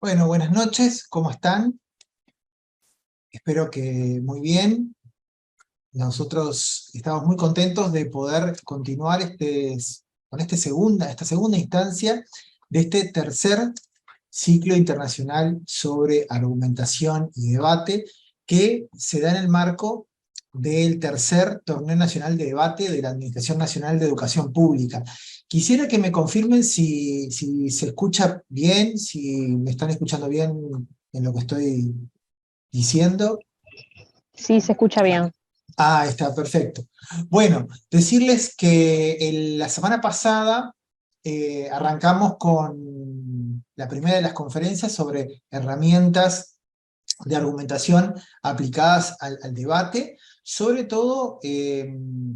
Bueno, buenas noches, ¿cómo están? Espero que muy bien. Nosotros estamos muy contentos de poder continuar con esta segunda instancia de este tercer ciclo internacional sobre argumentación y debate que se da en el marco del tercer torneo nacional de debate de la Administración Nacional de Educación Pública. Quisiera que me confirmen si se escucha bien, si me están escuchando bien en lo que estoy diciendo. Sí, se escucha bien. Está perfecto. Bueno, decirles que la semana pasada arrancamos con la primera de las conferencias sobre herramientas de argumentación aplicadas al debate, sobre todo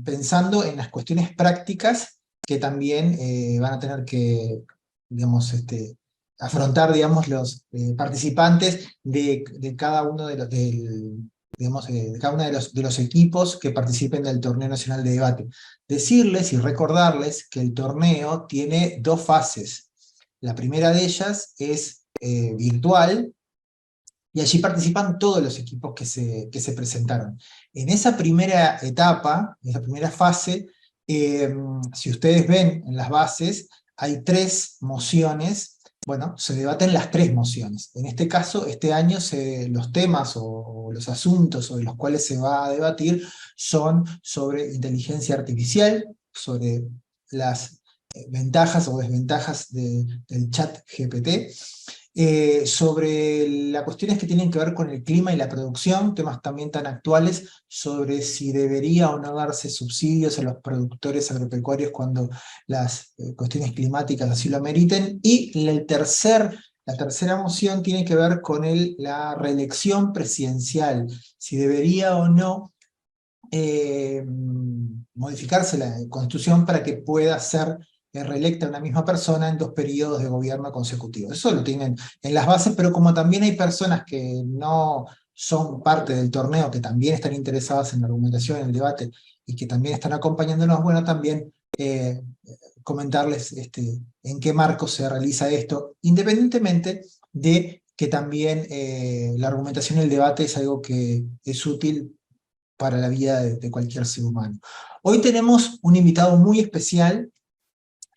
pensando en las cuestiones prácticas que también van a tener que, digamos, afrontar, digamos, los participantes de cada uno digamos, de cada uno de los equipos que participen del Torneo Nacional de Debate. Decirles y recordarles que el torneo tiene dos fases. La primera de ellas es virtual, y allí participan todos los equipos que se presentaron. En esa primera etapa, en esa primera fase, si ustedes ven en las bases, hay tres mociones. Bueno, se debaten las tres mociones. En este caso, este año los temas o los asuntos sobre los cuales se va a debatir son sobre inteligencia artificial, sobre las ventajas o desventajas del chat GPT, sobre las cuestiones que tienen que ver con el clima y la producción, temas también tan actuales, sobre si debería o no darse subsidios a los productores agropecuarios cuando las cuestiones climáticas así lo ameriten, y la tercera moción tiene que ver con la reelección presidencial, si debería o no modificarse la Constitución para que pueda ser reelecta una misma persona en 2 periodos de gobierno consecutivos. Eso lo tienen en las bases, pero como también hay personas que no son parte del torneo, que también están interesadas en la argumentación, en el debate, y que también están acompañándonos, bueno, también comentarles en qué marco se realiza esto, independientemente de que también la argumentación y el debate es algo que es útil para la vida de cualquier ser humano. Hoy tenemos un invitado muy especial.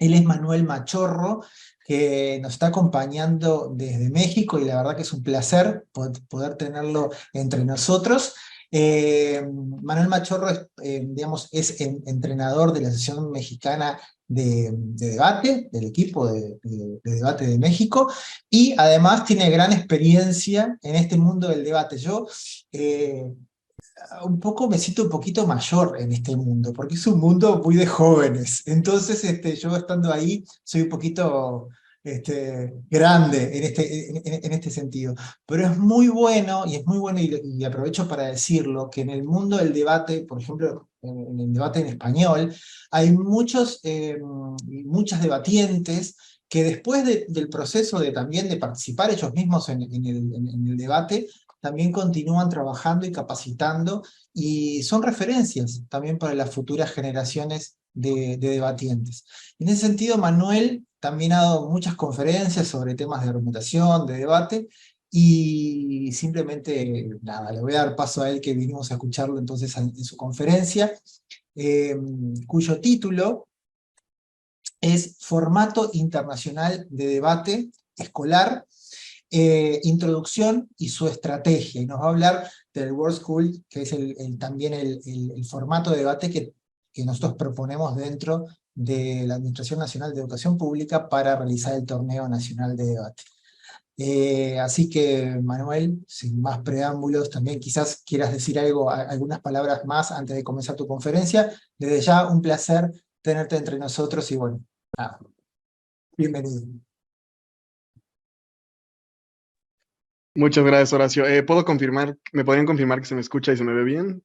Él es Manuel Machorro, que nos está acompañando desde México, y la verdad que es un placer poder tenerlo entre nosotros. Manuel Machorro digamos, es entrenador de la Asociación Mexicana de Debate, del equipo de debate de México, y además tiene gran experiencia en este mundo del debate. Yo un poco me siento un poquito mayor en este mundo, porque es un mundo muy de jóvenes. Entonces, yo estando ahí, soy un poquito grande en este sentido. Pero es muy bueno, y es muy bueno, y aprovecho para decirlo, que en el mundo del debate, por ejemplo, en el debate en español, hay muchas debatientes que después del proceso también de participar ellos mismos en el debate, también continúan trabajando y capacitando, y son referencias también para las futuras generaciones de debatientes. En ese sentido, Manuel también ha dado muchas conferencias sobre temas de argumentación, de debate, y simplemente, nada, le voy a dar paso a él, que vinimos a escucharlo entonces en su conferencia, eh, cuyo título es Formato Internacional de Debate Escolar, introducción y su estrategia, y nos va a hablar del World School, que es también el formato de debate que nosotros proponemos dentro de la Administración Nacional de Educación Pública para realizar el Torneo Nacional de Debate. Así que, Manuel, sin más preámbulos, también quizás quieras decir algunas palabras más antes de comenzar tu conferencia. Desde ya, un placer tenerte entre nosotros, y bueno, nada, bienvenido. Muchas gracias, Horacio. ¿Puedo confirmar, me podrían confirmar que se me escucha y se me ve bien?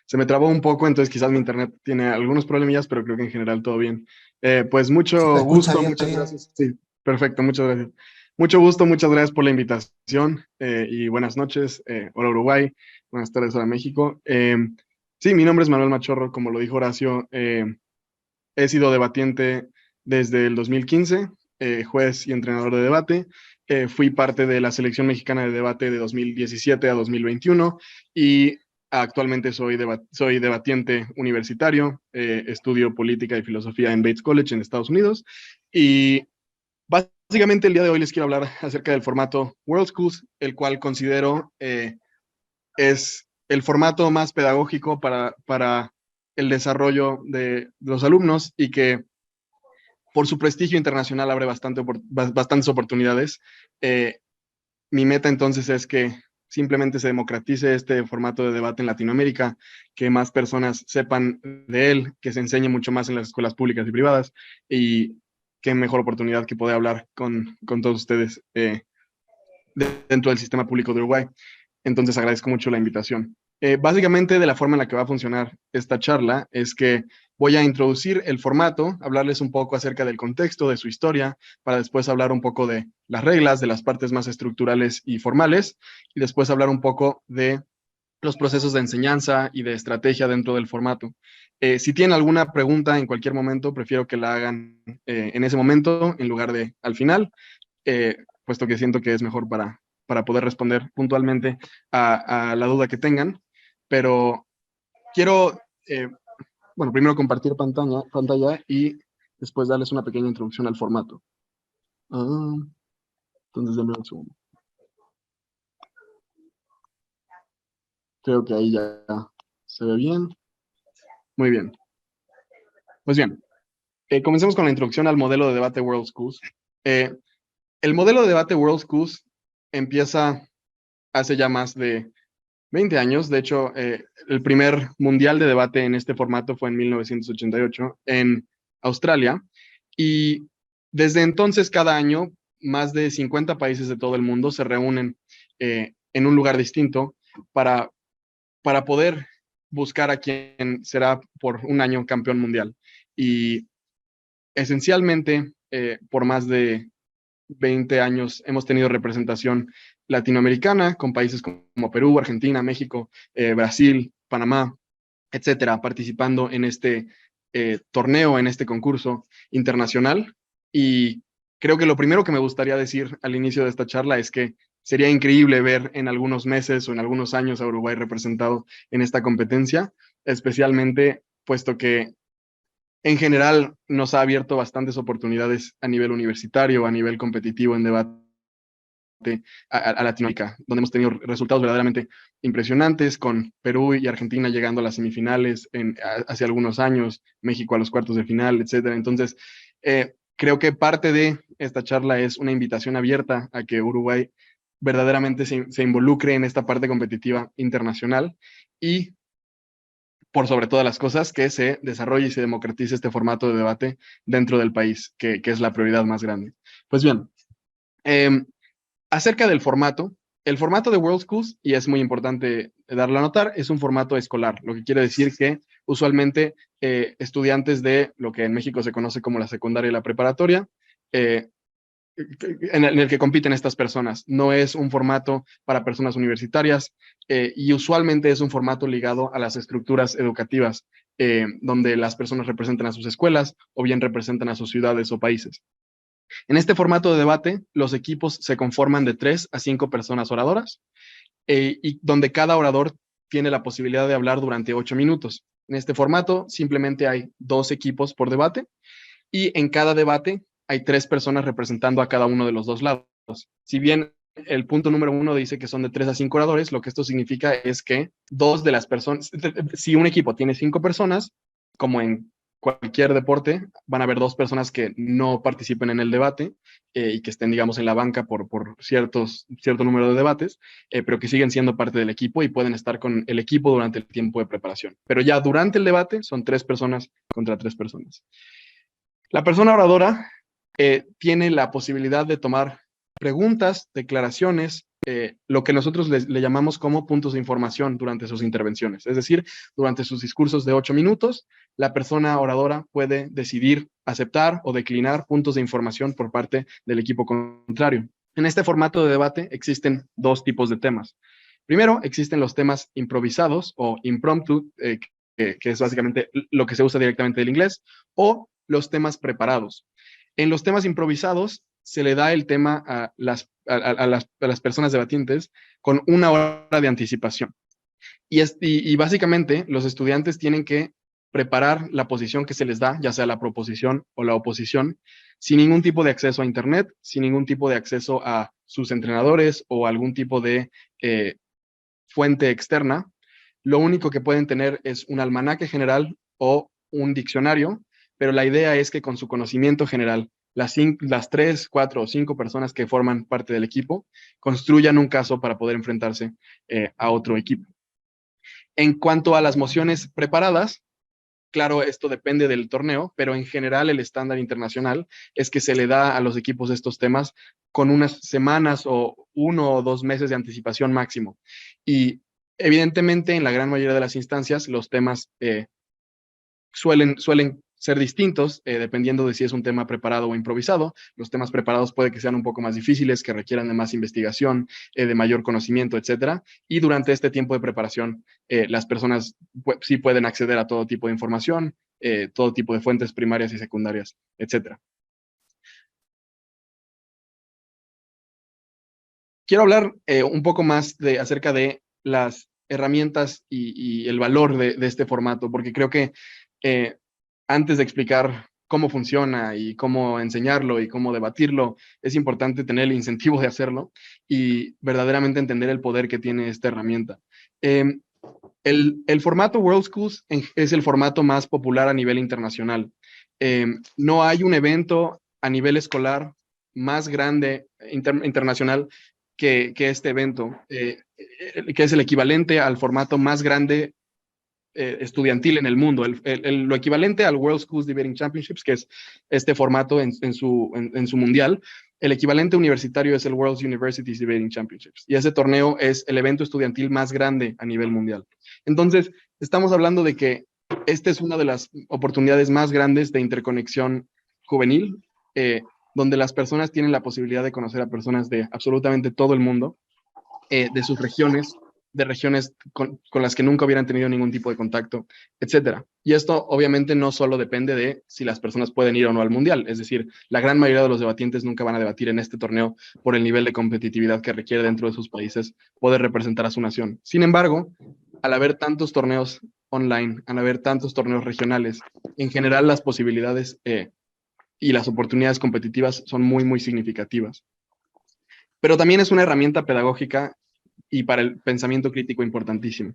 Se me trabó un poco, entonces quizás mi internet tiene algunos problemillas, pero creo que en general todo bien. Pues ¿Se te mucho escucha gusto, bien? muchas gracias. Sí, perfecto, muchas gracias. Mucho gusto, muchas gracias por la invitación y buenas noches. Hola Uruguay, buenas tardes, hola México. Sí, mi nombre es Manuel Machorro, como lo dijo Horacio. He sido debatiente desde el 2015, juez y entrenador de debate. fui parte de la selección mexicana de debate de 2017 a 2021 y actualmente soy debatiente universitario, estudio política y filosofía en Bates College en Estados Unidos y básicamente el día de hoy les quiero hablar acerca del formato World Schools, el cual considero es el formato más pedagógico para el desarrollo de los alumnos y que por su prestigio internacional abre bastantes oportunidades. Mi meta entonces es que simplemente se democratice este formato de debate en Latinoamérica, que más personas sepan de él, que se enseñe mucho más en las escuelas públicas y privadas, y qué mejor oportunidad que poder hablar con todos ustedes dentro del sistema público de Uruguay. Entonces agradezco mucho la invitación. Básicamente de la forma en la que va a funcionar esta charla es que voy a introducir el formato, hablarles un poco acerca del contexto, de su historia, para después hablar un poco de las reglas, de las partes más estructurales y formales, y después hablar un poco de los procesos de enseñanza y de estrategia dentro del formato. Si tienen alguna pregunta en cualquier momento, prefiero que la hagan en ese momento en lugar de al final, puesto que siento que es mejor para poder responder puntualmente a la duda que tengan. Pero quiero, primero compartir pantalla y después darles una pequeña introducción al formato. Entonces, denme un segundo. Creo que ahí ya se ve bien. Muy bien. Pues bien, comencemos con la introducción al modelo de debate World Schools. El modelo de debate World Schools empieza hace ya más de 20 años. De hecho, el primer mundial de debate en este formato fue en 1988 en Australia. Y desde entonces, cada año, más de 50 países de todo el mundo se reúnen en un lugar distinto para poder buscar a quien será por un año campeón mundial. Y esencialmente, por más de 20 años hemos tenido representación latinoamericana con países como Perú, Argentina, México, Brasil, Panamá, etcétera, participando en este torneo, en este concurso internacional. Y creo que lo primero que me gustaría decir al inicio de esta charla es que sería increíble ver en algunos meses o en algunos años a Uruguay representado en esta competencia, especialmente puesto que en general nos ha abierto bastantes oportunidades a nivel universitario, a nivel competitivo en debate a Latinoamérica, donde hemos tenido resultados verdaderamente impresionantes, con Perú y Argentina llegando a las semifinales hace algunos años, México a los cuartos de final, etcétera. Entonces, creo que parte de esta charla es una invitación abierta a que Uruguay verdaderamente se involucre en esta parte competitiva internacional y, por sobre todas las cosas, que se desarrolle y se democratice este formato de debate dentro del país, que es la prioridad más grande. Pues bien, acerca del formato, el formato de World Schools, y es muy importante darlo a notar, es un formato escolar, lo que quiere decir que usualmente estudiantes de lo que en México se conoce como la secundaria y la preparatoria, en el que compiten estas personas. No es un formato para personas universitarias y usualmente es un formato ligado a las estructuras educativas, donde las personas representan a sus escuelas o bien representan a sus ciudades o países. En este formato de debate, los equipos se conforman de 3 a 5 personas oradoras y donde cada orador tiene la posibilidad de hablar durante 8 minutos. En este formato simplemente hay 2 equipos por debate y en cada debate hay 3 personas representando a cada uno de los 2 lados. Si bien el punto número 1 dice que son de 3 a 5 oradores, lo que esto significa es que 2 de las personas, si un equipo tiene 5 personas, como en cualquier deporte, van a haber 2 personas que no participen en el debate y que estén, digamos, en la banca por cierto número de debates, pero que siguen siendo parte del equipo y pueden estar con el equipo durante el tiempo de preparación. Pero ya durante el debate son 3 personas contra 3 personas. La persona oradora tiene la posibilidad de tomar preguntas, declaraciones, lo que nosotros le llamamos como puntos de información durante sus intervenciones. Es decir, durante sus discursos de 8 minutos, la persona oradora puede decidir aceptar o declinar puntos de información por parte del equipo contrario. En este formato de debate existen 2 tipos de temas. Primero, existen los temas improvisados o impromptu, que es básicamente lo que se usa directamente del inglés, o los temas preparados. En los temas improvisados, se le da el tema a las personas debatientes con 1 hora de anticipación. Y básicamente los estudiantes tienen que preparar la posición que se les da, ya sea la proposición o la oposición, sin ningún tipo de acceso a Internet, sin ningún tipo de acceso a sus entrenadores o algún tipo de fuente externa. Lo único que pueden tener es un almanaque general o un diccionario, pero la idea es que con su conocimiento general, las 3, 4 o 5 personas que forman parte del equipo construyan un caso para poder enfrentarse a otro equipo. En cuanto a las mociones preparadas, claro, esto depende del torneo, pero en general el estándar internacional es que se le da a los equipos estos temas con unas semanas o 1 o 2 meses de anticipación máximo. Y evidentemente en la gran mayoría de las instancias los temas suelen ser distintos dependiendo de si es un tema preparado o improvisado. Los temas preparados puede que sean un poco más difíciles, que requieran de más investigación, de mayor conocimiento, etcétera. Y durante este tiempo de preparación, las personas sí pueden acceder a todo tipo de información, todo tipo de fuentes primarias y secundarias, etcétera. Quiero hablar un poco más acerca de las herramientas y el valor de este formato, porque creo que antes de explicar cómo funciona y cómo enseñarlo y cómo debatirlo, es importante tener el incentivo de hacerlo y verdaderamente entender el poder que tiene esta herramienta. El formato World Schools es el formato más popular a nivel internacional. No hay un evento a nivel escolar más grande internacional que este evento, que es el equivalente al formato más grande estudiantil en el mundo, lo equivalente al World Schools Debating Championships, que es este formato en su mundial. El equivalente universitario es el World Universities Debating Championships, y ese torneo es el evento estudiantil más grande a nivel mundial. Entonces, estamos hablando de que esta es una de las oportunidades más grandes de interconexión juvenil, donde las personas tienen la posibilidad de conocer a personas de absolutamente todo el mundo, de sus regiones, de regiones con las que nunca hubieran tenido ningún tipo de contacto, etcétera. Y esto obviamente no solo depende de si las personas pueden ir o no al mundial, es decir, la gran mayoría de los debatientes nunca van a debatir en este torneo por el nivel de competitividad que requiere dentro de sus países poder representar a su nación. Sin embargo, al haber tantos torneos online, al haber tantos torneos regionales, en general las posibilidades y las oportunidades competitivas son muy, muy significativas. Pero también es una herramienta pedagógica y para el pensamiento crítico importantísimo.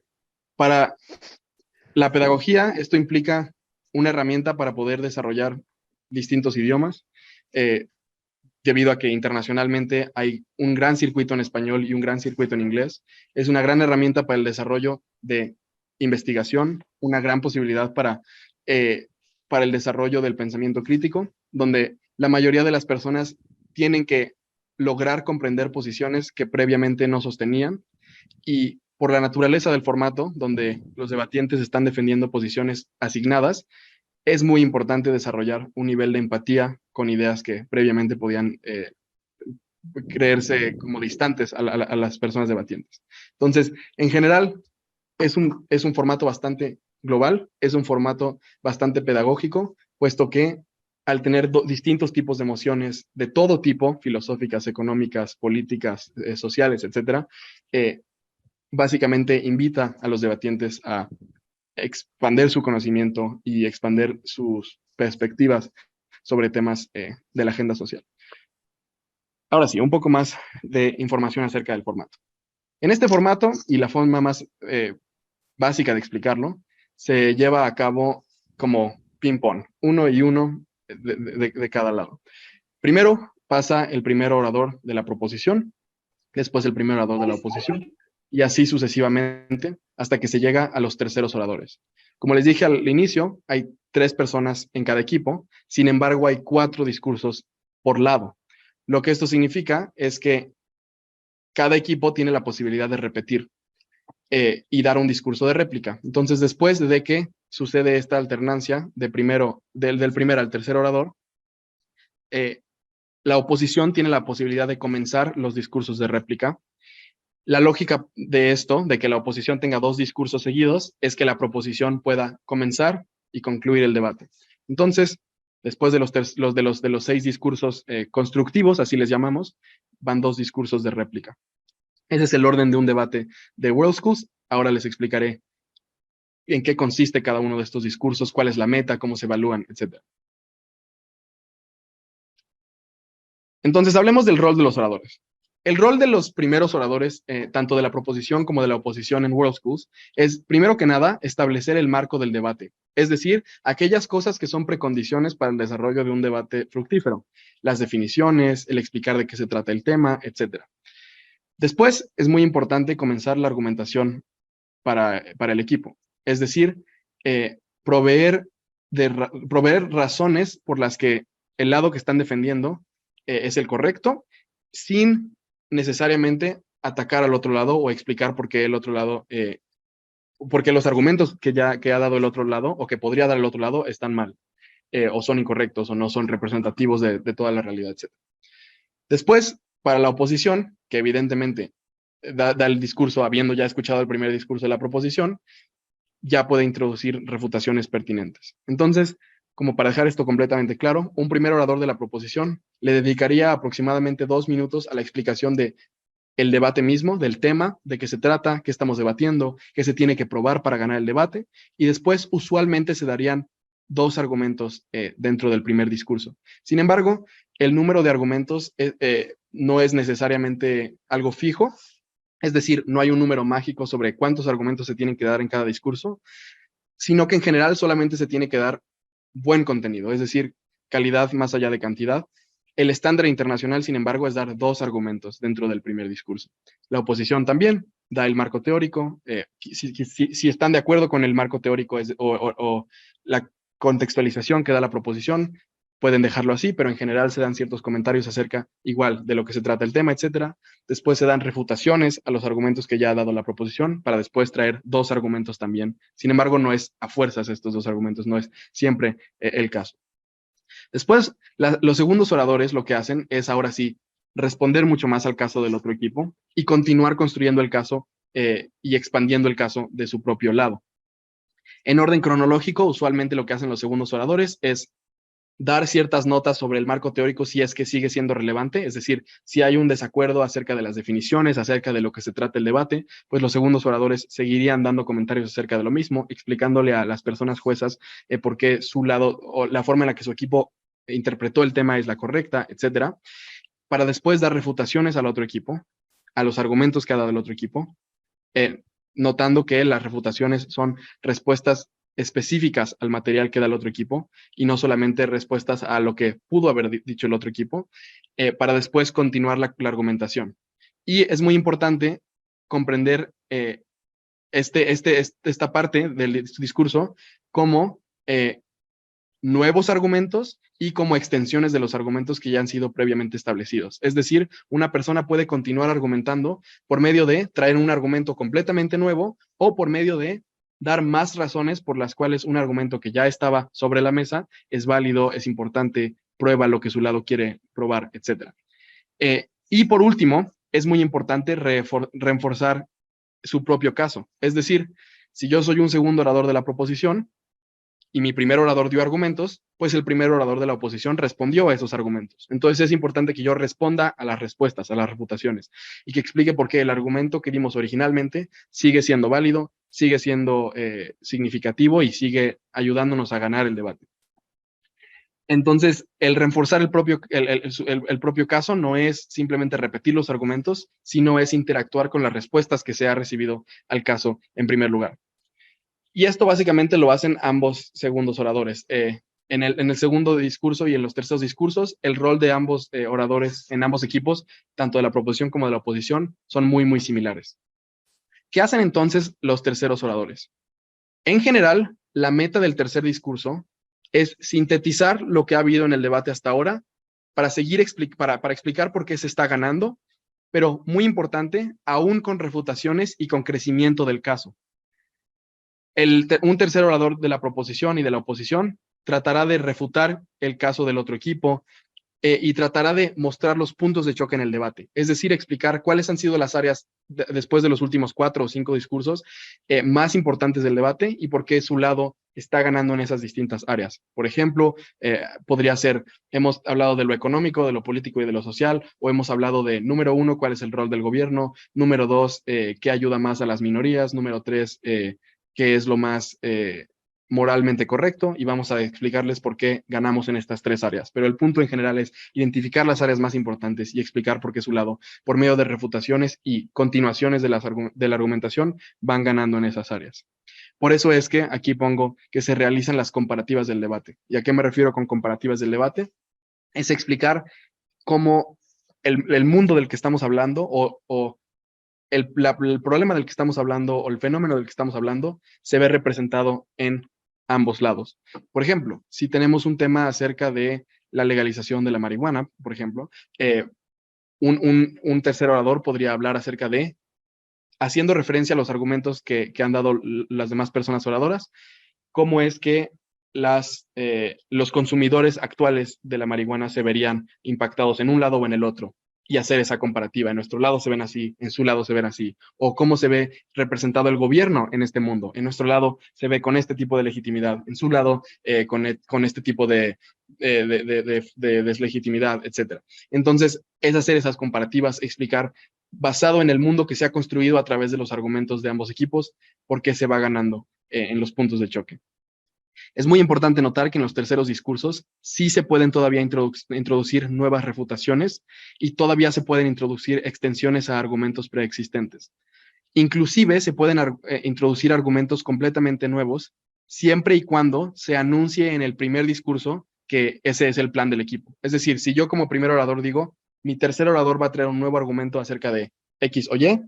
Para la pedagogía, esto implica una herramienta para poder desarrollar distintos idiomas, debido a que internacionalmente hay un gran circuito en español y un gran circuito en inglés. Es una gran herramienta para el desarrollo de investigación, una gran posibilidad para el desarrollo del pensamiento crítico, donde la mayoría de las personas tienen que lograr comprender posiciones que previamente no sostenían, y por la naturaleza del formato, donde los debatientes están defendiendo posiciones asignadas, es muy importante desarrollar un nivel de empatía con ideas que previamente podían creerse como distantes a las personas debatientes. Entonces, en general, es un formato bastante global, es un formato bastante pedagógico, puesto que al tener distintos tipos de emociones de todo tipo, filosóficas, económicas, políticas, sociales, etcétera, básicamente invita a los debatientes a expandir su conocimiento y expandir sus perspectivas sobre temas de la agenda social. Ahora sí, un poco más de información acerca del formato. En este formato, y la forma más básica de explicarlo, se lleva a cabo como ping-pong, 1 y 1 de cada lado. Primero pasa el primer orador de la proposición, después el primer orador de la oposición, y así sucesivamente hasta que se llega a los terceros oradores. Como les dije al inicio, hay 3 personas en cada equipo, sin embargo hay 4 discursos por lado. Lo que esto significa es que cada equipo tiene la posibilidad de repetir y dar un discurso de réplica. Entonces, después de que sucede esta alternancia del primer al tercer orador, la oposición tiene la posibilidad de comenzar los discursos de réplica. La lógica de esto, de que la oposición tenga 2 discursos seguidos, es que la proposición pueda comenzar y concluir el debate. Entonces, Después de los 6 discursos constructivos, así les llamamos, van 2 discursos de réplica. Ese es el orden de un debate de World Schools. Ahora les explicaré en qué consiste cada uno de estos discursos, cuál es la meta, cómo se evalúan, etc. Entonces, hablemos del rol de los oradores. El rol de los primeros oradores, tanto de la proposición como de la oposición en World Schools, es, primero que nada, establecer el marco del debate. Es decir, aquellas cosas que son precondiciones para el desarrollo de un debate fructífero. Las definiciones, el explicar de qué se trata el tema, etc. Después, es muy importante comenzar la argumentación para el equipo. Es decir, proveer razones por las que el lado que están defendiendo es el correcto, sin necesariamente atacar al otro lado o explicar por qué el otro lado, porque los argumentos que ha dado el otro lado o que podría dar el otro lado están mal, o son incorrectos o no son representativos de toda la realidad, etc. Después, para la oposición, que evidentemente da el discurso, habiendo ya escuchado el primer discurso de la proposición, ya puede introducir refutaciones pertinentes. Entonces, como para dejar esto completamente claro, un primer orador de la proposición le dedicaría aproximadamente 2 minutos a la explicación de el debate mismo, del tema, de qué se trata, qué estamos debatiendo, qué se tiene que probar para ganar el debate, y después usualmente se darían 2 argumentos dentro del primer discurso. Sin embargo, el número de argumentos no es necesariamente algo fijo, es decir, no hay un número mágico sobre cuántos argumentos se tienen que dar en cada discurso, sino que en general solamente se tiene que dar buen contenido, es decir, calidad más allá de cantidad. El estándar internacional, sin embargo, es dar 2 argumentos dentro del primer discurso. La oposición también da el marco teórico. Si están de acuerdo con el marco teórico o la contextualización que da la proposición, pueden dejarlo así, pero en general se dan ciertos comentarios acerca igual de lo que se trata el tema, etc. Después se dan refutaciones a los argumentos que ya ha dado la proposición para después traer 2 argumentos también. Sin embargo, no es a fuerzas estos 2 argumentos, no es siempre el caso. Después, los segundos oradores lo que hacen es ahora sí responder mucho más al caso del otro equipo y continuar construyendo el caso y expandiendo el caso de su propio lado. En orden cronológico, usualmente lo que hacen los segundos oradores es dar ciertas notas sobre el marco teórico si es que sigue siendo relevante, es decir, si hay un desacuerdo acerca de las definiciones, acerca de lo que se trata el debate, pues los segundos oradores seguirían dando comentarios acerca de lo mismo, explicándole a las personas juezas por qué su lado o la forma en la que su equipo interpretó el tema es la correcta, etcétera, para después dar refutaciones al otro equipo, a los argumentos que ha dado el otro equipo, notando que las refutaciones son respuestas específicas al material que da el otro equipo y no solamente respuestas a lo que pudo haber dicho el otro equipo, para después continuar la argumentación. Y es muy importante comprender esta parte del discurso como nuevos argumentos y como extensiones de los argumentos que ya han sido previamente establecidos. Es decir, una persona puede continuar argumentando por medio de traer un argumento completamente nuevo o por medio de dar más razones por las cuales un argumento que ya estaba sobre la mesa es válido, es importante, prueba lo que su lado quiere probar, etc. Y por último, es muy importante reforzar su propio caso. Es decir, si yo soy un segundo orador de la proposición y mi primer orador dio argumentos, pues el primer orador de la oposición respondió a esos argumentos. Entonces es importante que yo responda a las respuestas, a las refutaciones, y que explique por qué el argumento que dimos originalmente sigue siendo válido, sigue siendo significativo y sigue ayudándonos a ganar el debate. Entonces, el reforzar el propio caso no es simplemente repetir los argumentos, sino es interactuar con las respuestas que se ha recibido al caso en primer lugar. Y esto básicamente lo hacen ambos segundos oradores. En el segundo discurso y en los terceros discursos, el rol de ambos oradores en ambos equipos, tanto de la proposición como de la oposición, son muy, muy similares. ¿Qué hacen entonces los terceros oradores? En general, la meta del tercer discurso es sintetizar lo que ha habido en el debate hasta ahora para explicar por qué se está ganando, pero muy importante, aún con refutaciones y con crecimiento del caso. Un tercer orador de la proposición y de la oposición tratará de refutar el caso del otro equipo y tratará de mostrar los puntos de choque en el debate. Es decir, explicar cuáles han sido las áreas después de los últimos 4 o 5 discursos más importantes del debate y por qué su lado está ganando en esas distintas áreas. Por ejemplo, podría ser, hemos hablado de lo económico, de lo político y de lo social, o hemos hablado de, número 1, cuál es el rol del gobierno, número 2, qué ayuda más a las minorías, número 3, qué es lo más moralmente correcto, y vamos a explicarles por qué ganamos en estas 3 áreas. Pero el punto en general es identificar las áreas más importantes y explicar por qué su lado, por medio de refutaciones y continuaciones de la argumentación, van ganando en esas áreas. Por eso es que aquí pongo que se realizan las comparativas del debate. ¿Y a qué me refiero con comparativas del debate? Es explicar cómo el mundo del que estamos hablando o el problema del que estamos hablando o el fenómeno del que estamos hablando se ve representado en ambos lados. Por ejemplo, si tenemos un tema acerca de la legalización de la marihuana, por ejemplo, un tercer orador podría hablar acerca de, haciendo referencia a los argumentos que han dado las demás personas oradoras, cómo es que los consumidores actuales de la marihuana se verían impactados en un lado o en el otro, y hacer esa comparativa. En nuestro lado se ven así, en su lado se ven así, o cómo se ve representado el gobierno en este mundo. En nuestro lado se ve con este tipo de legitimidad, en su lado con este tipo de deslegitimidad, etc. Entonces, es hacer esas comparativas, explicar, basado en el mundo que se ha construido a través de los argumentos de ambos equipos, por qué se va ganando en los puntos de choque. Es muy importante notar que en los terceros discursos sí se pueden todavía introducir nuevas refutaciones y todavía se pueden introducir extensiones a argumentos preexistentes. Inclusive se pueden introducir argumentos completamente nuevos siempre y cuando se anuncie en el primer discurso que ese es el plan del equipo. Es decir, si yo como primer orador digo, mi tercer orador va a traer un nuevo argumento acerca de X o Y,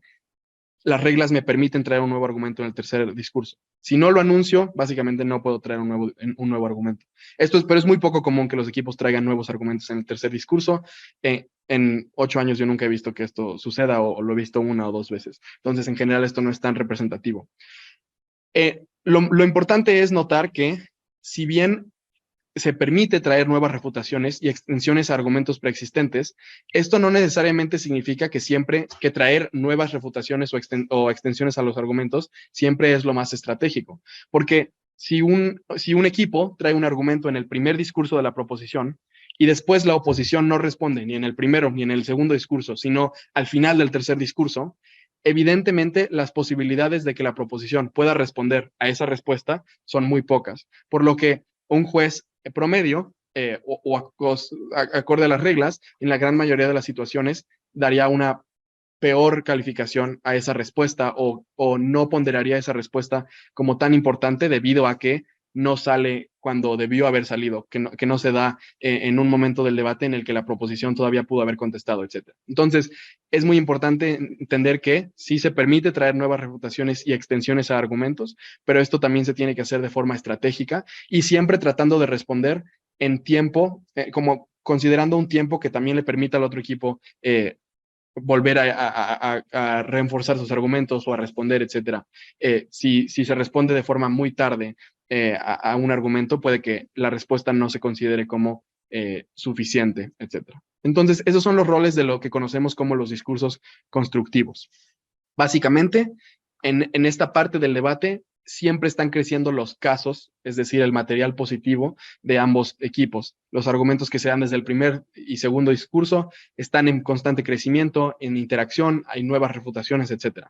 las reglas me permiten traer un nuevo argumento en el tercer discurso. Si no lo anuncio, básicamente no puedo traer un nuevo argumento. Pero es muy poco común que los equipos traigan nuevos argumentos en el tercer discurso. En 8 años yo nunca he visto que esto suceda, o lo he visto 1 o 2 veces. Entonces, en general, esto no es tan representativo. Lo importante es notar que, si bien se permite traer nuevas refutaciones y extensiones a argumentos preexistentes, esto no necesariamente significa que siempre que traer nuevas refutaciones o extensiones a los argumentos siempre es lo más estratégico. Porque si un equipo trae un argumento en el primer discurso de la proposición y después la oposición no responde ni en el primero ni en el segundo discurso, sino al final del tercer discurso, evidentemente las posibilidades de que la proposición pueda responder a esa respuesta son muy pocas, por lo que un juez promedio acorde a las reglas, en la gran mayoría de las situaciones daría una peor calificación a esa respuesta, o no ponderaría esa respuesta como tan importante debido a que no sale cuando debió haber salido, que no se da en un momento del debate en el que la proposición todavía pudo haber contestado, etc. Entonces, es muy importante entender que sí se permite traer nuevas refutaciones y extensiones a argumentos, pero esto también se tiene que hacer de forma estratégica y siempre tratando de responder en tiempo, como considerando un tiempo que también le permita al otro equipo volver a reforzar sus argumentos o a responder, etc. Si se responde de forma muy tarde a un argumento, puede que la respuesta no se considere como suficiente, etc. Entonces, esos son los roles de lo que conocemos como los discursos constructivos. Básicamente, en esta parte del debate, siempre están creciendo los casos, es decir, el material positivo de ambos equipos. Los argumentos que se dan desde el primer y segundo discurso están en constante crecimiento, en interacción, hay nuevas refutaciones, etc.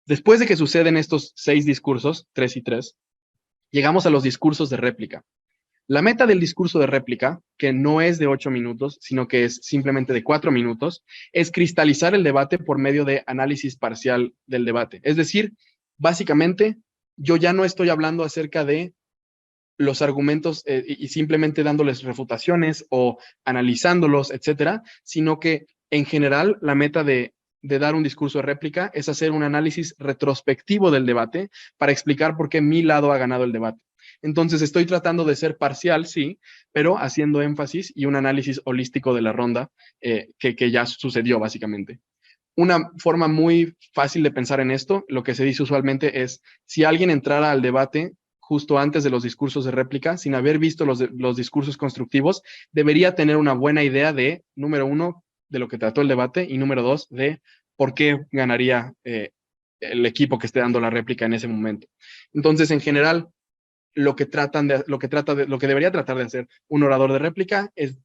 Después de que suceden estos 6 discursos, 3 y 3, llegamos a los discursos de réplica. La meta del discurso de réplica, que no es de 8 minutos, sino que es simplemente de 4 minutos, es cristalizar el debate por medio de análisis parcial del debate. Es decir, básicamente, yo ya no estoy hablando acerca de los argumentos y simplemente dándoles refutaciones o analizándolos, etcétera, sino que en general la meta de dar un discurso de réplica es hacer un análisis retrospectivo del debate para explicar por qué mi lado ha ganado el debate. Entonces estoy tratando de ser parcial, sí, pero haciendo énfasis y un análisis holístico de la ronda que ya sucedió básicamente. Una forma muy fácil de pensar en esto, lo que se dice usualmente es, si alguien entrara al debate justo antes de los discursos de réplica, sin haber visto los discursos constructivos, debería tener una buena idea de, número 1, de lo que trató el debate, y número 2, de por qué ganaría el equipo que esté dando la réplica en ese momento. Entonces, en general, lo que debería tratar de hacer un orador de réplica es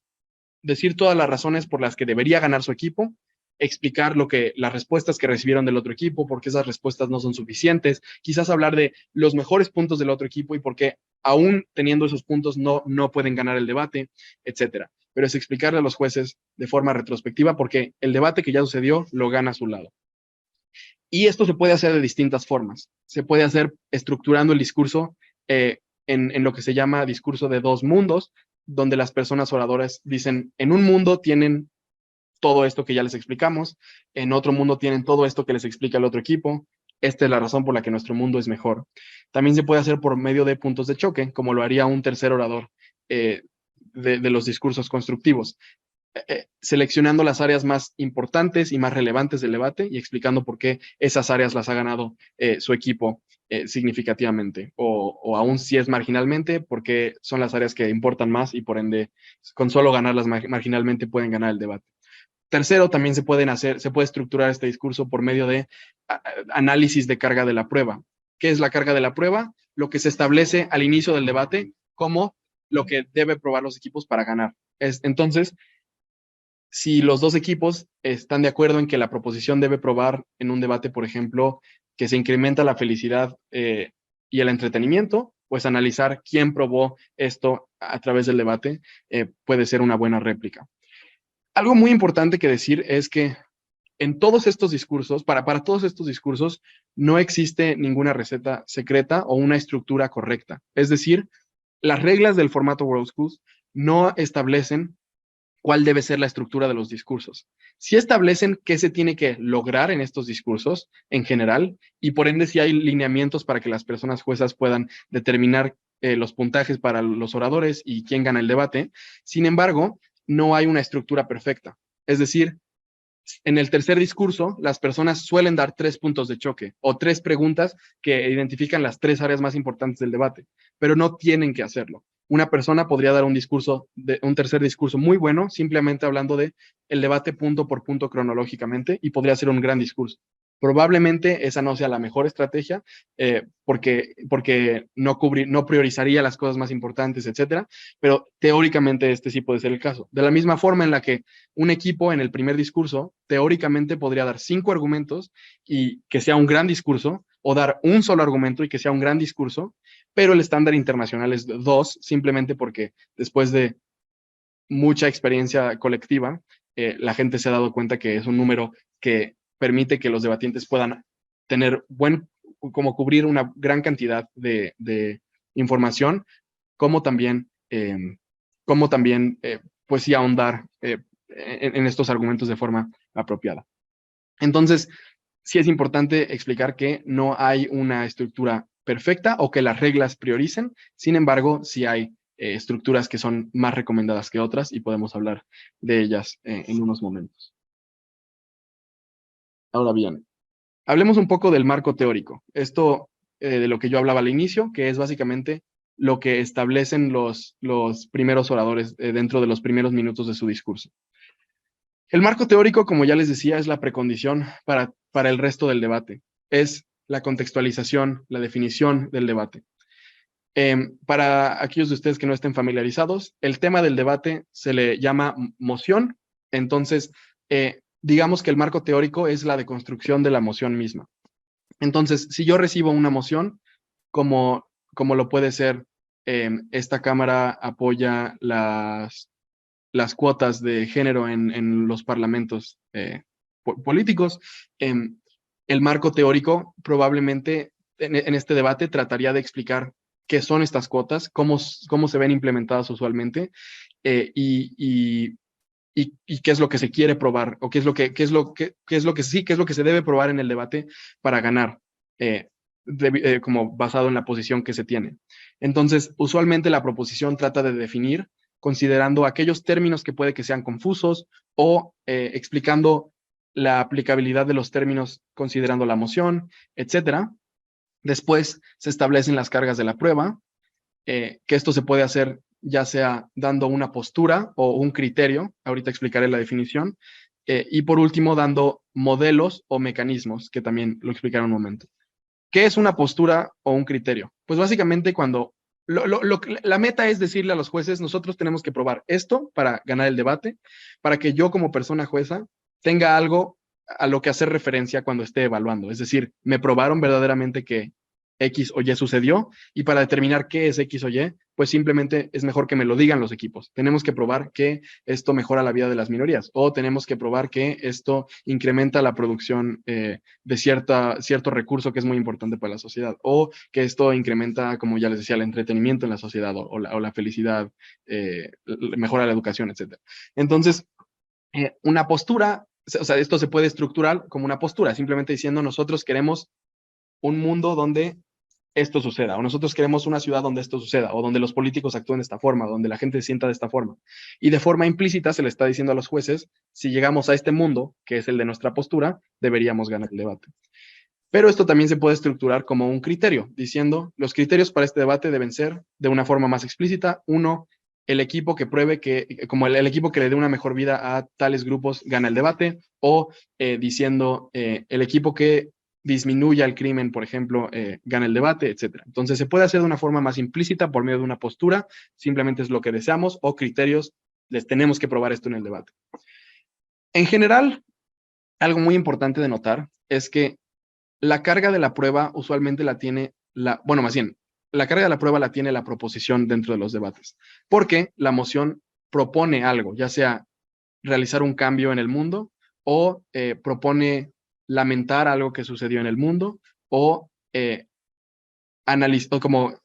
decir todas las razones por las que debería ganar su equipo, explicar las respuestas que recibieron del otro equipo, por qué esas respuestas no son suficientes, quizás hablar de los mejores puntos del otro equipo y por qué aún teniendo esos puntos no pueden ganar el debate, etcétera. Pero es explicarle a los jueces de forma retrospectiva porque el debate que ya sucedió lo gana a su lado. Y esto se puede hacer de distintas formas. Se puede hacer estructurando el discurso en lo que se llama discurso de dos mundos, donde las personas oradoras dicen, en un mundo tienen todo esto que ya les explicamos, en otro mundo tienen todo esto que les explica el otro equipo, esta es la razón por la que nuestro mundo es mejor. También se puede hacer por medio de puntos de choque, como lo haría un tercer orador de los discursos constructivos, seleccionando las áreas más importantes y más relevantes del debate y explicando por qué esas áreas las ha ganado su equipo significativamente, o aún si es marginalmente, porque son las áreas que importan más y por ende, con solo ganarlas marginalmente pueden ganar el debate. Tercero, también se puede estructurar este discurso por medio de análisis de carga de la prueba. ¿Qué es la carga de la prueba? Lo que se establece al inicio del debate como lo que debe probar los equipos para ganar. Entonces, si los dos equipos están de acuerdo en que la proposición debe probar en un debate, por ejemplo, que se incrementa la felicidad y el entretenimiento, pues analizar quién probó esto a través del debate puede ser una buena réplica. Algo muy importante que decir es que en todos estos discursos, para todos estos discursos, no existe ninguna receta secreta o una estructura correcta. Es decir, las reglas del formato World Schools no establecen cuál debe ser la estructura de los discursos. Sí establecen qué se tiene que lograr en estos discursos en general y por ende sí hay lineamientos para que las personas juezas puedan determinar los puntajes para los oradores y quién gana el debate. Sin embargo, no hay una estructura perfecta. Es decir, en el tercer discurso, las personas suelen dar 3 puntos de choque o 3 preguntas que identifican las 3 áreas más importantes del debate, pero no tienen que hacerlo. Una persona podría dar un tercer discurso muy bueno, simplemente hablando de el debate punto por punto cronológicamente y podría ser un gran discurso. Probablemente esa no sea la mejor estrategia porque no priorizaría las cosas más importantes, etcétera, pero teóricamente este sí puede ser el caso. De la misma forma en la que un equipo en el primer discurso teóricamente podría dar 5 argumentos y que sea un gran discurso, o dar un solo argumento y que sea un gran discurso, pero el estándar internacional es 2, simplemente porque después de mucha experiencia colectiva, la gente se ha dado cuenta que es un número que permite que los debatientes puedan tener como cubrir una gran cantidad de información, como también pues sí ahondar en estos argumentos de forma apropiada. Entonces, sí es importante explicar que no hay una estructura perfecta o que las reglas prioricen, sin embargo, sí hay estructuras que son más recomendadas que otras y podemos hablar de ellas en unos momentos. Ahora bien, hablemos un poco del marco teórico. Esto de lo que yo hablaba al inicio, que es básicamente lo que establecen los primeros oradores dentro de los primeros minutos de su discurso. El marco teórico, como ya les decía, es la precondición para el resto del debate. Es la contextualización, la definición del debate. Para aquellos de ustedes que no estén familiarizados, el tema del debate se le llama moción. Entonces, digamos que el marco teórico es la deconstrucción de la moción misma. Entonces, si yo recibo una moción, como lo puede ser, esta Cámara apoya las cuotas de género en los parlamentos políticos, el marco teórico probablemente en este debate trataría de explicar qué son estas cuotas, cómo se ven implementadas usualmente y qué es lo que se quiere probar o qué es lo que se debe probar en el debate para ganar, como basado en la posición que se tiene. Entonces, usualmente la proposición trata de definir considerando aquellos términos que puede que sean confusos o explicando la aplicabilidad de los términos considerando la moción, etcétera. Después se establecen las cargas de la prueba, que esto se puede hacer ya sea dando una postura o un criterio, ahorita explicaré la definición, y por último dando modelos o mecanismos, que también lo explicaré en un momento. ¿Qué es una postura o un criterio? Pues básicamente cuando la meta es decirle a los jueces, nosotros tenemos que probar esto para ganar el debate, para que yo como persona jueza tenga algo a lo que hacer referencia cuando esté evaluando. Es decir, me probaron verdaderamente que X o Y sucedió, y para determinar qué es X o Y, pues simplemente es mejor que me lo digan los equipos. Tenemos que probar que esto mejora la vida de las minorías, o tenemos que probar que esto incrementa la producción de cierto recurso que es muy importante para la sociedad, o que esto incrementa, como ya les decía, el entretenimiento en la sociedad, o la felicidad, mejora la educación, etc. Entonces, una postura, o sea, esto se puede estructurar como una postura, simplemente diciendo nosotros queremos un mundo donde esto suceda, o nosotros queremos una ciudad donde esto suceda, o donde los políticos actúen de esta forma, donde la gente se sienta de esta forma. Y de forma implícita se le está diciendo a los jueces, si llegamos a este mundo, que es el de nuestra postura, deberíamos ganar el debate. Pero esto también se puede estructurar como un criterio, diciendo, los criterios para este debate deben ser de una forma más explícita. Uno, el equipo que pruebe que, como el equipo que le dé una mejor vida a tales grupos gana el debate, o diciendo, el equipo que disminuya el crimen, por ejemplo, gana el debate, etc. Entonces se puede hacer de una forma más implícita por medio de una postura, simplemente es lo que deseamos, o criterios, les tenemos que probar esto en el debate. En general, algo muy importante de notar es que la carga de la prueba usualmente la tiene, bueno, más bien, la carga de la prueba la tiene la proposición dentro de los debates, porque la moción propone algo, ya sea realizar un cambio en el mundo, o propone lamentar algo que sucedió en el mundo, o analizar, como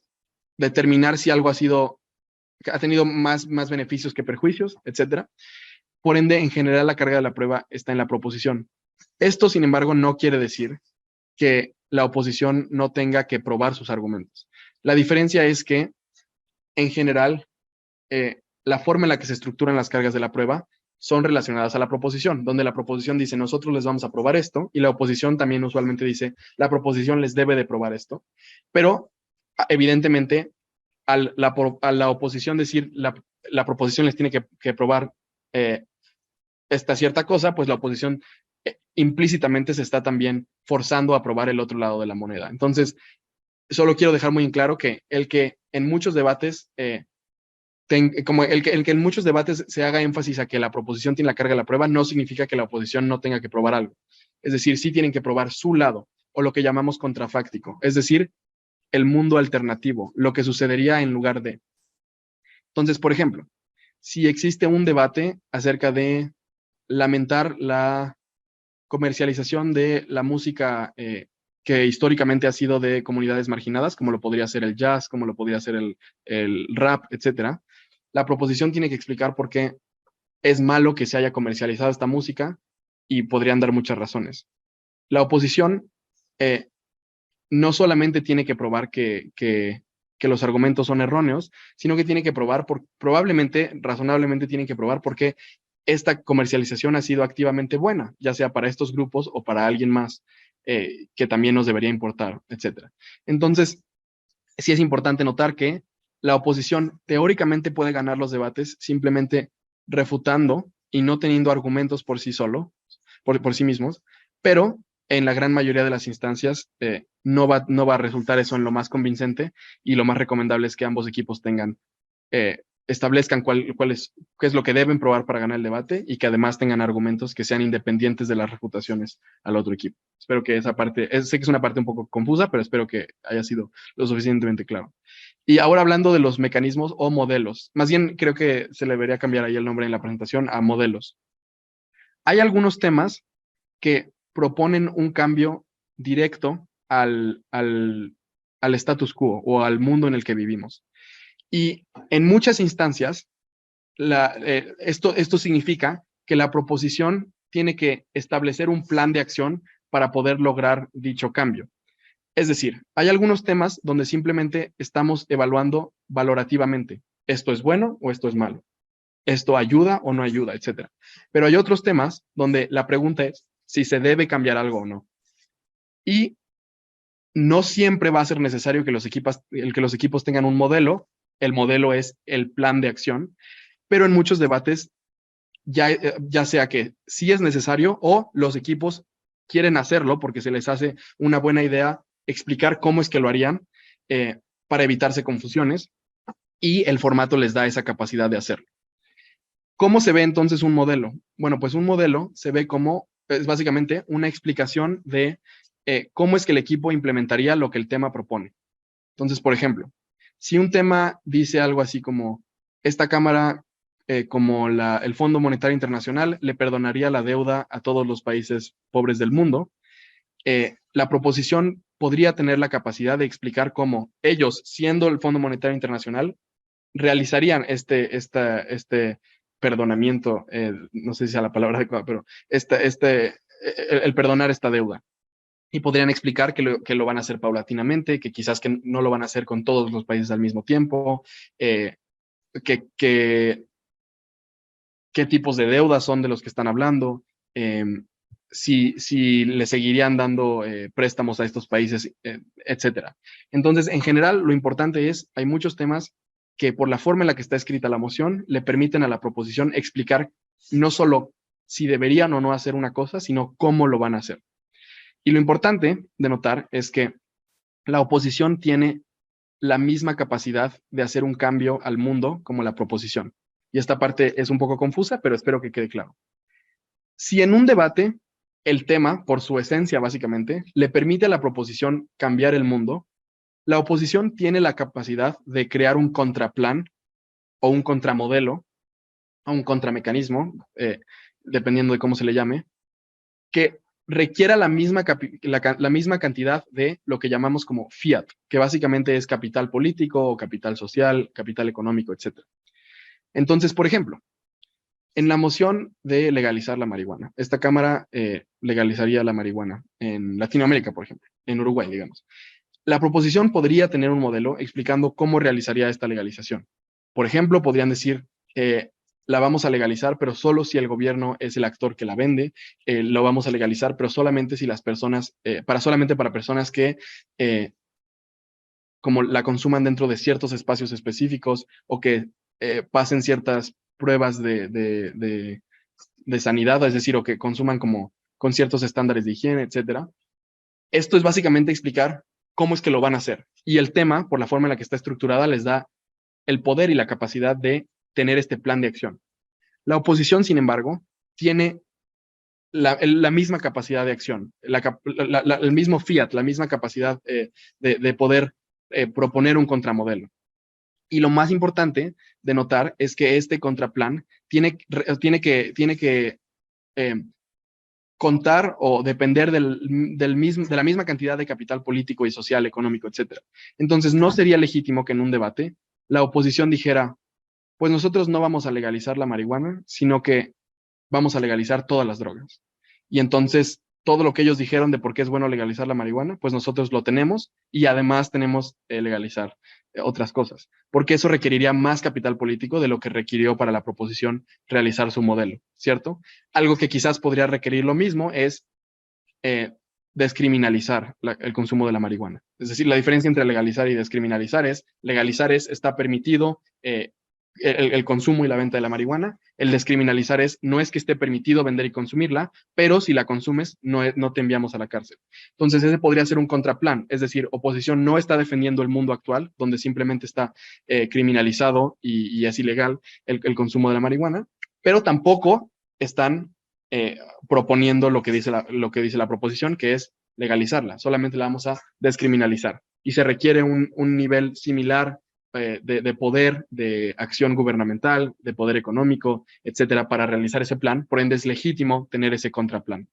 determinar si algo ha tenido más beneficios que perjuicios, etc. Por ende, en general, la carga de la prueba está en la proposición. Esto, sin embargo, no quiere decir que la oposición no tenga que probar sus argumentos. La diferencia es que, en general, la forma en la que se estructuran las cargas de la prueba son relacionadas a la proposición, donde la proposición dice, nosotros les vamos a probar esto, y la oposición también usualmente dice, la proposición les debe de probar esto. Pero, evidentemente, a la oposición decir, la proposición les tiene que probar esta cierta cosa, pues la oposición implícitamente se está también forzando a probar el otro lado de la moneda. Entonces, solo quiero dejar muy en claro que el que en muchos debates como el que en muchos debates se haga énfasis a que la proposición tiene la carga de la prueba, no significa que la oposición no tenga que probar algo. Es decir, sí tienen que probar su lado, o lo que llamamos contrafáctico, es decir, el mundo alternativo, lo que sucedería en lugar de. Entonces, por ejemplo, si existe un debate acerca de lamentar la comercialización de la música que históricamente ha sido de comunidades marginadas, como lo podría ser el jazz, como lo podría ser el rap, etcétera, la proposición tiene que explicar por qué es malo que se haya comercializado esta música, y podrían dar muchas razones. La oposición no solamente tiene que probar que los argumentos son erróneos, sino que tiene que probar, razonablemente tienen que probar por qué esta comercialización ha sido activamente buena, ya sea para estos grupos o para alguien más que también nos debería importar, etc. Entonces, sí es importante notar que la oposición teóricamente puede ganar los debates simplemente refutando y no teniendo argumentos por sí solo, por sí mismos, pero en la gran mayoría de las instancias no va a resultar eso en lo más convincente, y lo más recomendable es que ambos equipos establezcan qué es lo que deben probar para ganar el debate, y que además tengan argumentos que sean independientes de las refutaciones al otro equipo. Espero que esa parte, sé que es una parte un poco confusa, pero espero que haya sido lo suficientemente claro. Y ahora, hablando de los mecanismos o modelos, más bien creo que se le debería cambiar ahí el nombre en la presentación a modelos. Hay algunos temas que proponen un cambio directo al status quo, o al mundo en el que vivimos. Y en muchas instancias, esto significa que la proposición tiene que establecer un plan de acción para poder lograr dicho cambio. Es decir, hay algunos temas donde simplemente estamos evaluando valorativamente. Esto es bueno o esto es malo. Esto ayuda o no ayuda, etc. Pero hay otros temas donde la pregunta es si se debe cambiar algo o no. Y no siempre va a ser necesario que los equipos tengan un modelo. El modelo es el plan de acción. Pero en muchos debates, ya sea que sí es necesario, o los equipos quieren hacerlo porque se les hace una buena idea explicar cómo es que lo harían, para evitarse confusiones, y el formato les da esa capacidad de hacerlo. ¿Cómo se ve entonces un modelo? Bueno, pues un modelo se ve como, es básicamente una explicación de cómo es que el equipo implementaría lo que el tema propone. Entonces, por ejemplo, si un tema dice algo así como, esta Cámara, como el Fondo Monetario Internacional, le perdonaría la deuda a todos los países pobres del mundo, la proposición podría tener la capacidad de explicar cómo ellos, siendo el Fondo Monetario Internacional, realizarían este perdonamiento, no sé si sea la palabra adecuada, pero el perdonar esta deuda. Y podrían explicar que lo van a hacer paulatinamente, que quizás que no lo van a hacer con todos los países al mismo tiempo, qué tipos de deudas son de los que están hablando, si le seguirían dando préstamos a estos países, etcétera. Entonces, en general, lo importante es, hay muchos temas que por la forma en la que está escrita la moción, le permiten a la proposición explicar no solo si deberían o no hacer una cosa, sino cómo lo van a hacer. Y lo importante de notar es que la oposición tiene la misma capacidad de hacer un cambio al mundo como la proposición. Y esta parte es un poco confusa, pero espero que quede claro. Si en un debate el tema, por su esencia básicamente, le permite a la proposición cambiar el mundo, la oposición tiene la capacidad de crear un contraplan o un contramodelo o un contramecanismo, dependiendo de cómo se le llame, que requiera la misma cantidad de lo que llamamos como fiat, que básicamente es capital político o capital social, capital económico, etc. Entonces, por ejemplo, en la moción de legalizar la marihuana, esta Cámara legalizaría la marihuana en Latinoamérica, por ejemplo, en Uruguay, digamos. La proposición podría tener un modelo explicando cómo realizaría esta legalización. Por ejemplo, podrían decir, la vamos a legalizar, pero solo si el gobierno es el actor que la vende, lo vamos a legalizar, pero solamente si las personas, solamente para personas que como la consuman dentro de ciertos espacios específicos o que pasen ciertas pruebas de sanidad, es decir, o que consuman como con ciertos estándares de higiene, etcétera. Esto es básicamente explicar cómo es que lo van a hacer. Y el tema, por la forma en la que está estructurada, les da el poder y la capacidad de tener este plan de acción. La oposición, sin embargo, tiene la misma capacidad de acción, el mismo fiat, la misma capacidad de poder proponer un contramodelo. Y lo más importante de notar es que este contraplan tiene que contar o depender de la misma cantidad de capital político y social, económico, etc. Entonces, no sería legítimo que en un debate la oposición dijera, pues nosotros no vamos a legalizar la marihuana, sino que vamos a legalizar todas las drogas. Y entonces, todo lo que ellos dijeron de por qué es bueno legalizar la marihuana, pues nosotros lo tenemos y además tenemos legalizar otras cosas, porque eso requeriría más capital político de lo que requirió para la proposición realizar su modelo, ¿cierto? Algo que quizás podría requerir lo mismo es descriminalizar el consumo de la marihuana. Es decir, la diferencia entre legalizar y descriminalizar es, legalizar es, está permitido el consumo y la venta de la marihuana. El descriminalizar es, no es que esté permitido vender y consumirla, pero si la consumes, no te enviamos a la cárcel. Entonces, ese podría ser un contraplan. Es decir, oposición no está defendiendo el mundo actual, donde simplemente está criminalizado y es ilegal el consumo de la marihuana, pero tampoco están proponiendo lo que dice la proposición, que es legalizarla. Solamente la vamos a descriminalizar. Y se requiere un nivel similar de poder, de acción gubernamental, de poder económico, etcétera, para realizar ese plan. Por ende, es legítimo tener ese contraplan.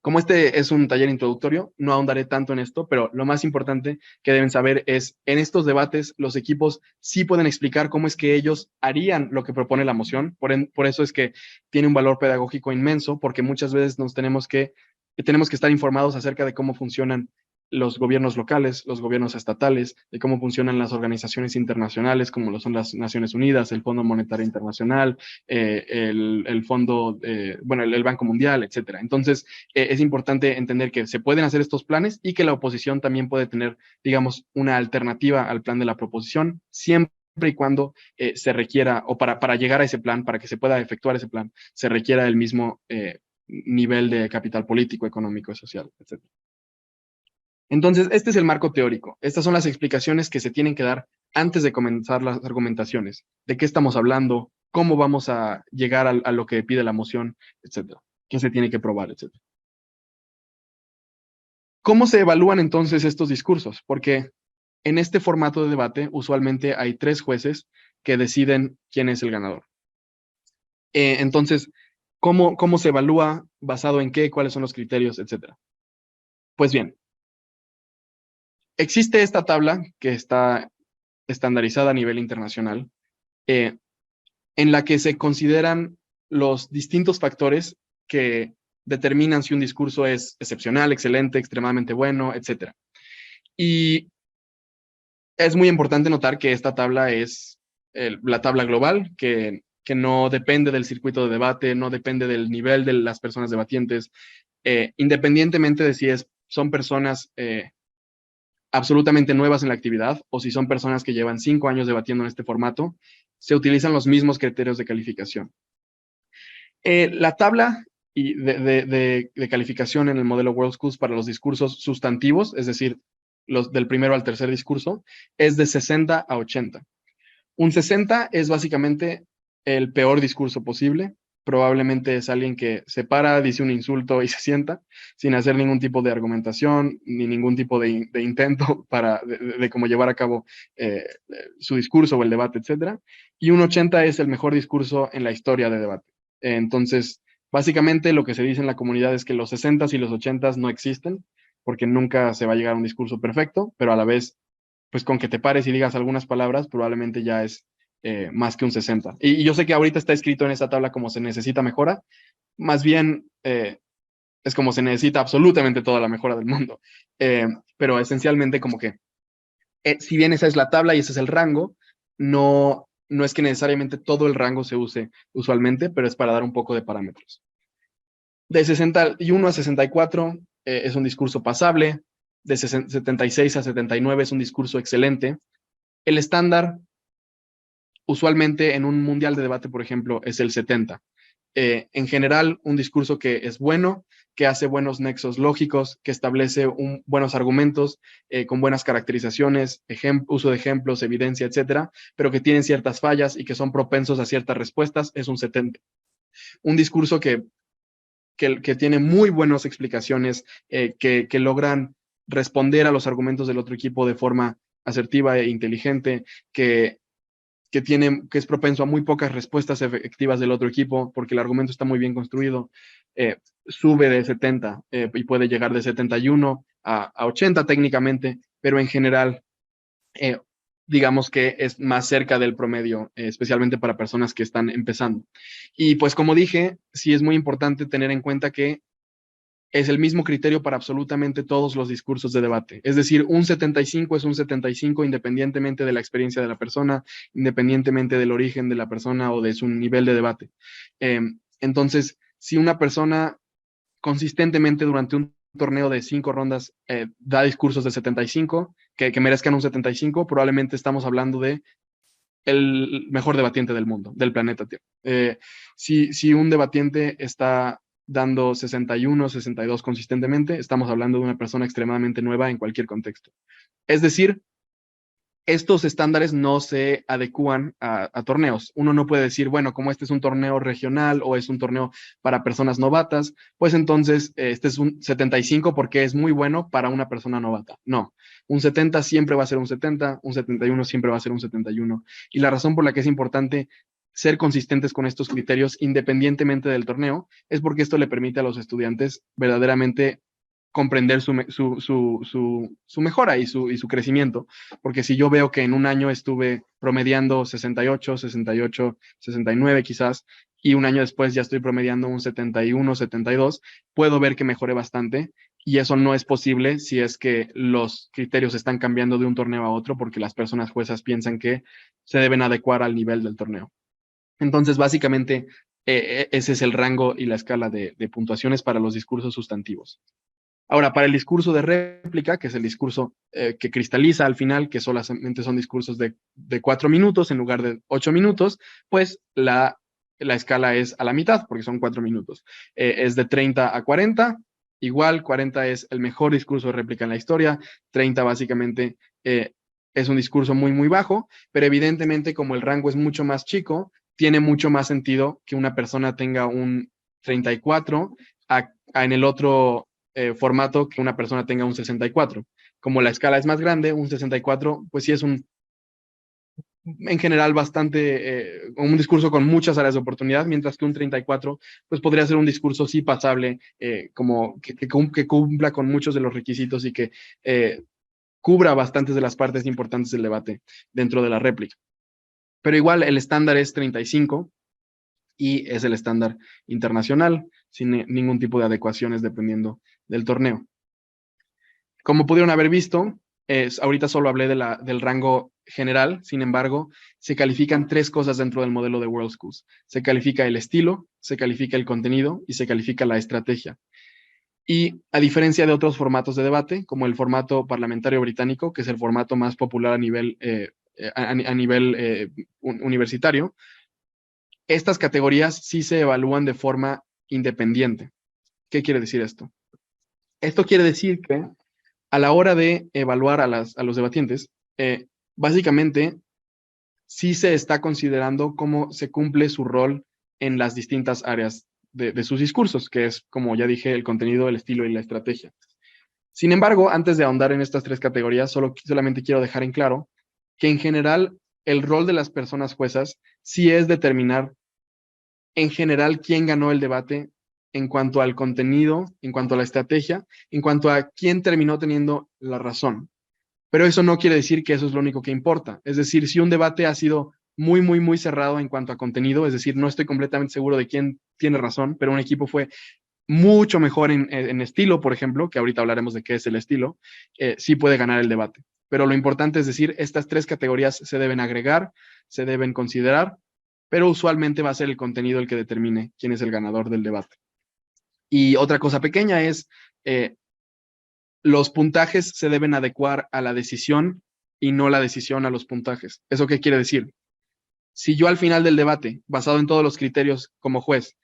Como este es un taller introductorio, no ahondaré tanto en esto, pero lo más importante que deben saber es, en estos debates, los equipos sí pueden explicar cómo es que ellos harían lo que propone la moción. Por eso es que tiene un valor pedagógico inmenso, porque muchas veces tenemos que estar informados acerca de cómo funcionan los gobiernos locales, los gobiernos estatales, de cómo funcionan las organizaciones internacionales, como lo son las Naciones Unidas, el Fondo Monetario Internacional, el Fondo, el Banco Mundial, etcétera. Entonces, es importante entender que se pueden hacer estos planes y que la oposición también puede tener, digamos, una alternativa al plan de la proposición, siempre y cuando se requiera, o para llegar a ese plan, para que se pueda efectuar ese plan, se requiera el mismo nivel de capital político, económico, social, etcétera. Entonces, este es el marco teórico. Estas son las explicaciones que se tienen que dar antes de comenzar las argumentaciones. ¿De qué estamos hablando? ¿Cómo vamos a llegar a lo que pide la moción? Etcétera. ¿Qué se tiene que probar? Etcétera. ¿Cómo se evalúan entonces estos discursos? Porque en este formato de debate, usualmente hay 3 jueces que deciden quién es el ganador. Entonces, ¿cómo se evalúa? ¿Basado en qué? ¿Cuáles son los criterios? Etcétera. Pues bien, existe esta tabla que está estandarizada a nivel internacional, en la que se consideran los distintos factores que determinan si un discurso es excepcional, excelente, extremadamente bueno, etcétera. Y es muy importante notar que esta tabla es la tabla global, que no depende del circuito de debate, no depende del nivel de las personas debatientes, independientemente de si son personas absolutamente nuevas en la actividad o si son personas que llevan 5 años debatiendo en este formato, se utilizan los mismos criterios de calificación. La tabla de calificación en el modelo World Schools para los discursos sustantivos, es decir, los del primero al tercer discurso, es de 60 a 80. Un 60 es básicamente el peor discurso posible. Probablemente es alguien que se para, dice un insulto y se sienta, sin hacer ningún tipo de argumentación, ni ningún tipo de intento de cómo llevar a cabo su discurso o el debate, etc. Y un 80 es el mejor discurso en la historia de debate. Entonces, básicamente lo que se dice en la comunidad es que los 60s y los 80s no existen, porque nunca se va a llegar a un discurso perfecto, pero a la vez, pues con que te pares y digas algunas palabras, probablemente ya es más que un 60. Y yo sé que ahorita está escrito en esa tabla como se necesita mejora, más bien es como se necesita absolutamente toda la mejora del mundo. Pero esencialmente como que, si bien esa es la tabla y ese es el rango, no es que necesariamente todo el rango se use usualmente, pero es para dar un poco de parámetros. De 61 a 64 es un discurso pasable, de 76 a 79 es un discurso excelente. El estándar, usualmente en un mundial de debate, por ejemplo, es el 70. En general, un discurso que es bueno, que hace buenos nexos lógicos, que establece buenos argumentos, con buenas caracterizaciones, uso de ejemplos, evidencia, etcétera, pero que tienen ciertas fallas y que son propensos a ciertas respuestas, es un 70. Un discurso que tiene muy buenas explicaciones, que logran responder a los argumentos del otro equipo de forma asertiva e inteligente, que es propenso a muy pocas respuestas efectivas del otro equipo, porque el argumento está muy bien construido, sube de 70 y puede llegar de 71 a 80 técnicamente, pero en general, digamos que es más cerca del promedio, especialmente para personas que están empezando. Y pues como dije, sí es muy importante tener en cuenta que es el mismo criterio para absolutamente todos los discursos de debate. Es decir, un 75 es un 75 independientemente de la experiencia de la persona, independientemente del origen de la persona o de su nivel de debate. Entonces, si una persona consistentemente durante un torneo de 5 rondas da discursos de 75, que merezcan un 75, probablemente estamos hablando de el mejor debatiente del mundo, del planeta Tierra. Si un debatiente está dando 61, 62 consistentemente, estamos hablando de una persona extremadamente nueva en cualquier contexto. Es decir, estos estándares no se adecúan a torneos. Uno no puede decir, bueno, como este es un torneo regional o es un torneo para personas novatas, pues entonces este es un 75 porque es muy bueno para una persona novata. No, un 70 siempre va a ser un 70, un 71 siempre va a ser un 71. Y la razón por la que es importante ser consistentes con estos criterios independientemente del torneo es porque esto le permite a los estudiantes verdaderamente comprender su mejora y su crecimiento. Porque si yo veo que en un año estuve promediando 68, 68, 69 quizás, y un año después ya estoy promediando un 71, 72, puedo ver que mejoré bastante. Y eso no es posible si es que los criterios están cambiando de un torneo a otro porque las personas juezas piensan que se deben adecuar al nivel del torneo. Entonces, básicamente, ese es el rango y la escala de puntuaciones para los discursos sustantivos. Ahora, para el discurso de réplica, que es el discurso que cristaliza al final, que solamente son discursos de 4 minutos en lugar de 8 minutos, pues la escala es a la mitad, porque son 4 minutos. Es de 30 a 40, igual, 40 es el mejor discurso de réplica en la historia, 30 básicamente es un discurso muy, muy bajo, pero evidentemente como el rango es mucho más chico, tiene mucho más sentido que una persona tenga un 34 en el otro formato que una persona tenga un 64. Como la escala es más grande, un 64, pues sí es en general un discurso con muchas áreas de oportunidad, mientras que un 34, pues podría ser un discurso sí pasable, como que cumpla con muchos de los requisitos y que cubra bastantes de las partes importantes del debate dentro de la réplica. Pero igual el estándar es 35 y es el estándar internacional, sin ningún tipo de adecuaciones dependiendo del torneo. Como pudieron haber visto, ahorita solo hablé del rango general, sin embargo, se califican 3 cosas dentro del modelo de World Schools. Se califica el estilo, se califica el contenido y se califica la estrategia. Y a diferencia de otros formatos de debate, como el formato parlamentario británico, que es el formato más popular a nivel universitario, estas categorías sí se evalúan de forma independiente. ¿Qué quiere decir esto? Esto quiere decir que a la hora de evaluar a los debatientes, básicamente sí se está considerando cómo se cumple su rol en las distintas áreas de sus discursos, que es, como ya dije, el contenido, el estilo y la estrategia. Sin embargo, antes de ahondar en estas 3 categorías, solamente quiero dejar en claro que en general el rol de las personas juezas sí es determinar en general quién ganó el debate en cuanto al contenido, en cuanto a la estrategia, en cuanto a quién terminó teniendo la razón. Pero eso no quiere decir que eso es lo único que importa. Es decir, si un debate ha sido muy, muy, muy cerrado en cuanto a contenido, es decir, no estoy completamente seguro de quién tiene razón, pero un equipo fue mucho mejor en estilo, por ejemplo, que ahorita hablaremos de qué es el estilo, sí puede ganar el debate. Pero lo importante es decir, estas 3 categorías se deben agregar, se deben considerar, pero usualmente va a ser el contenido el que determine quién es el ganador del debate. Y otra cosa pequeña es, los puntajes se deben adecuar a la decisión y no la decisión a los puntajes. ¿Eso qué quiere decir? Si yo al final del debate, basado en todos los criterios como juez,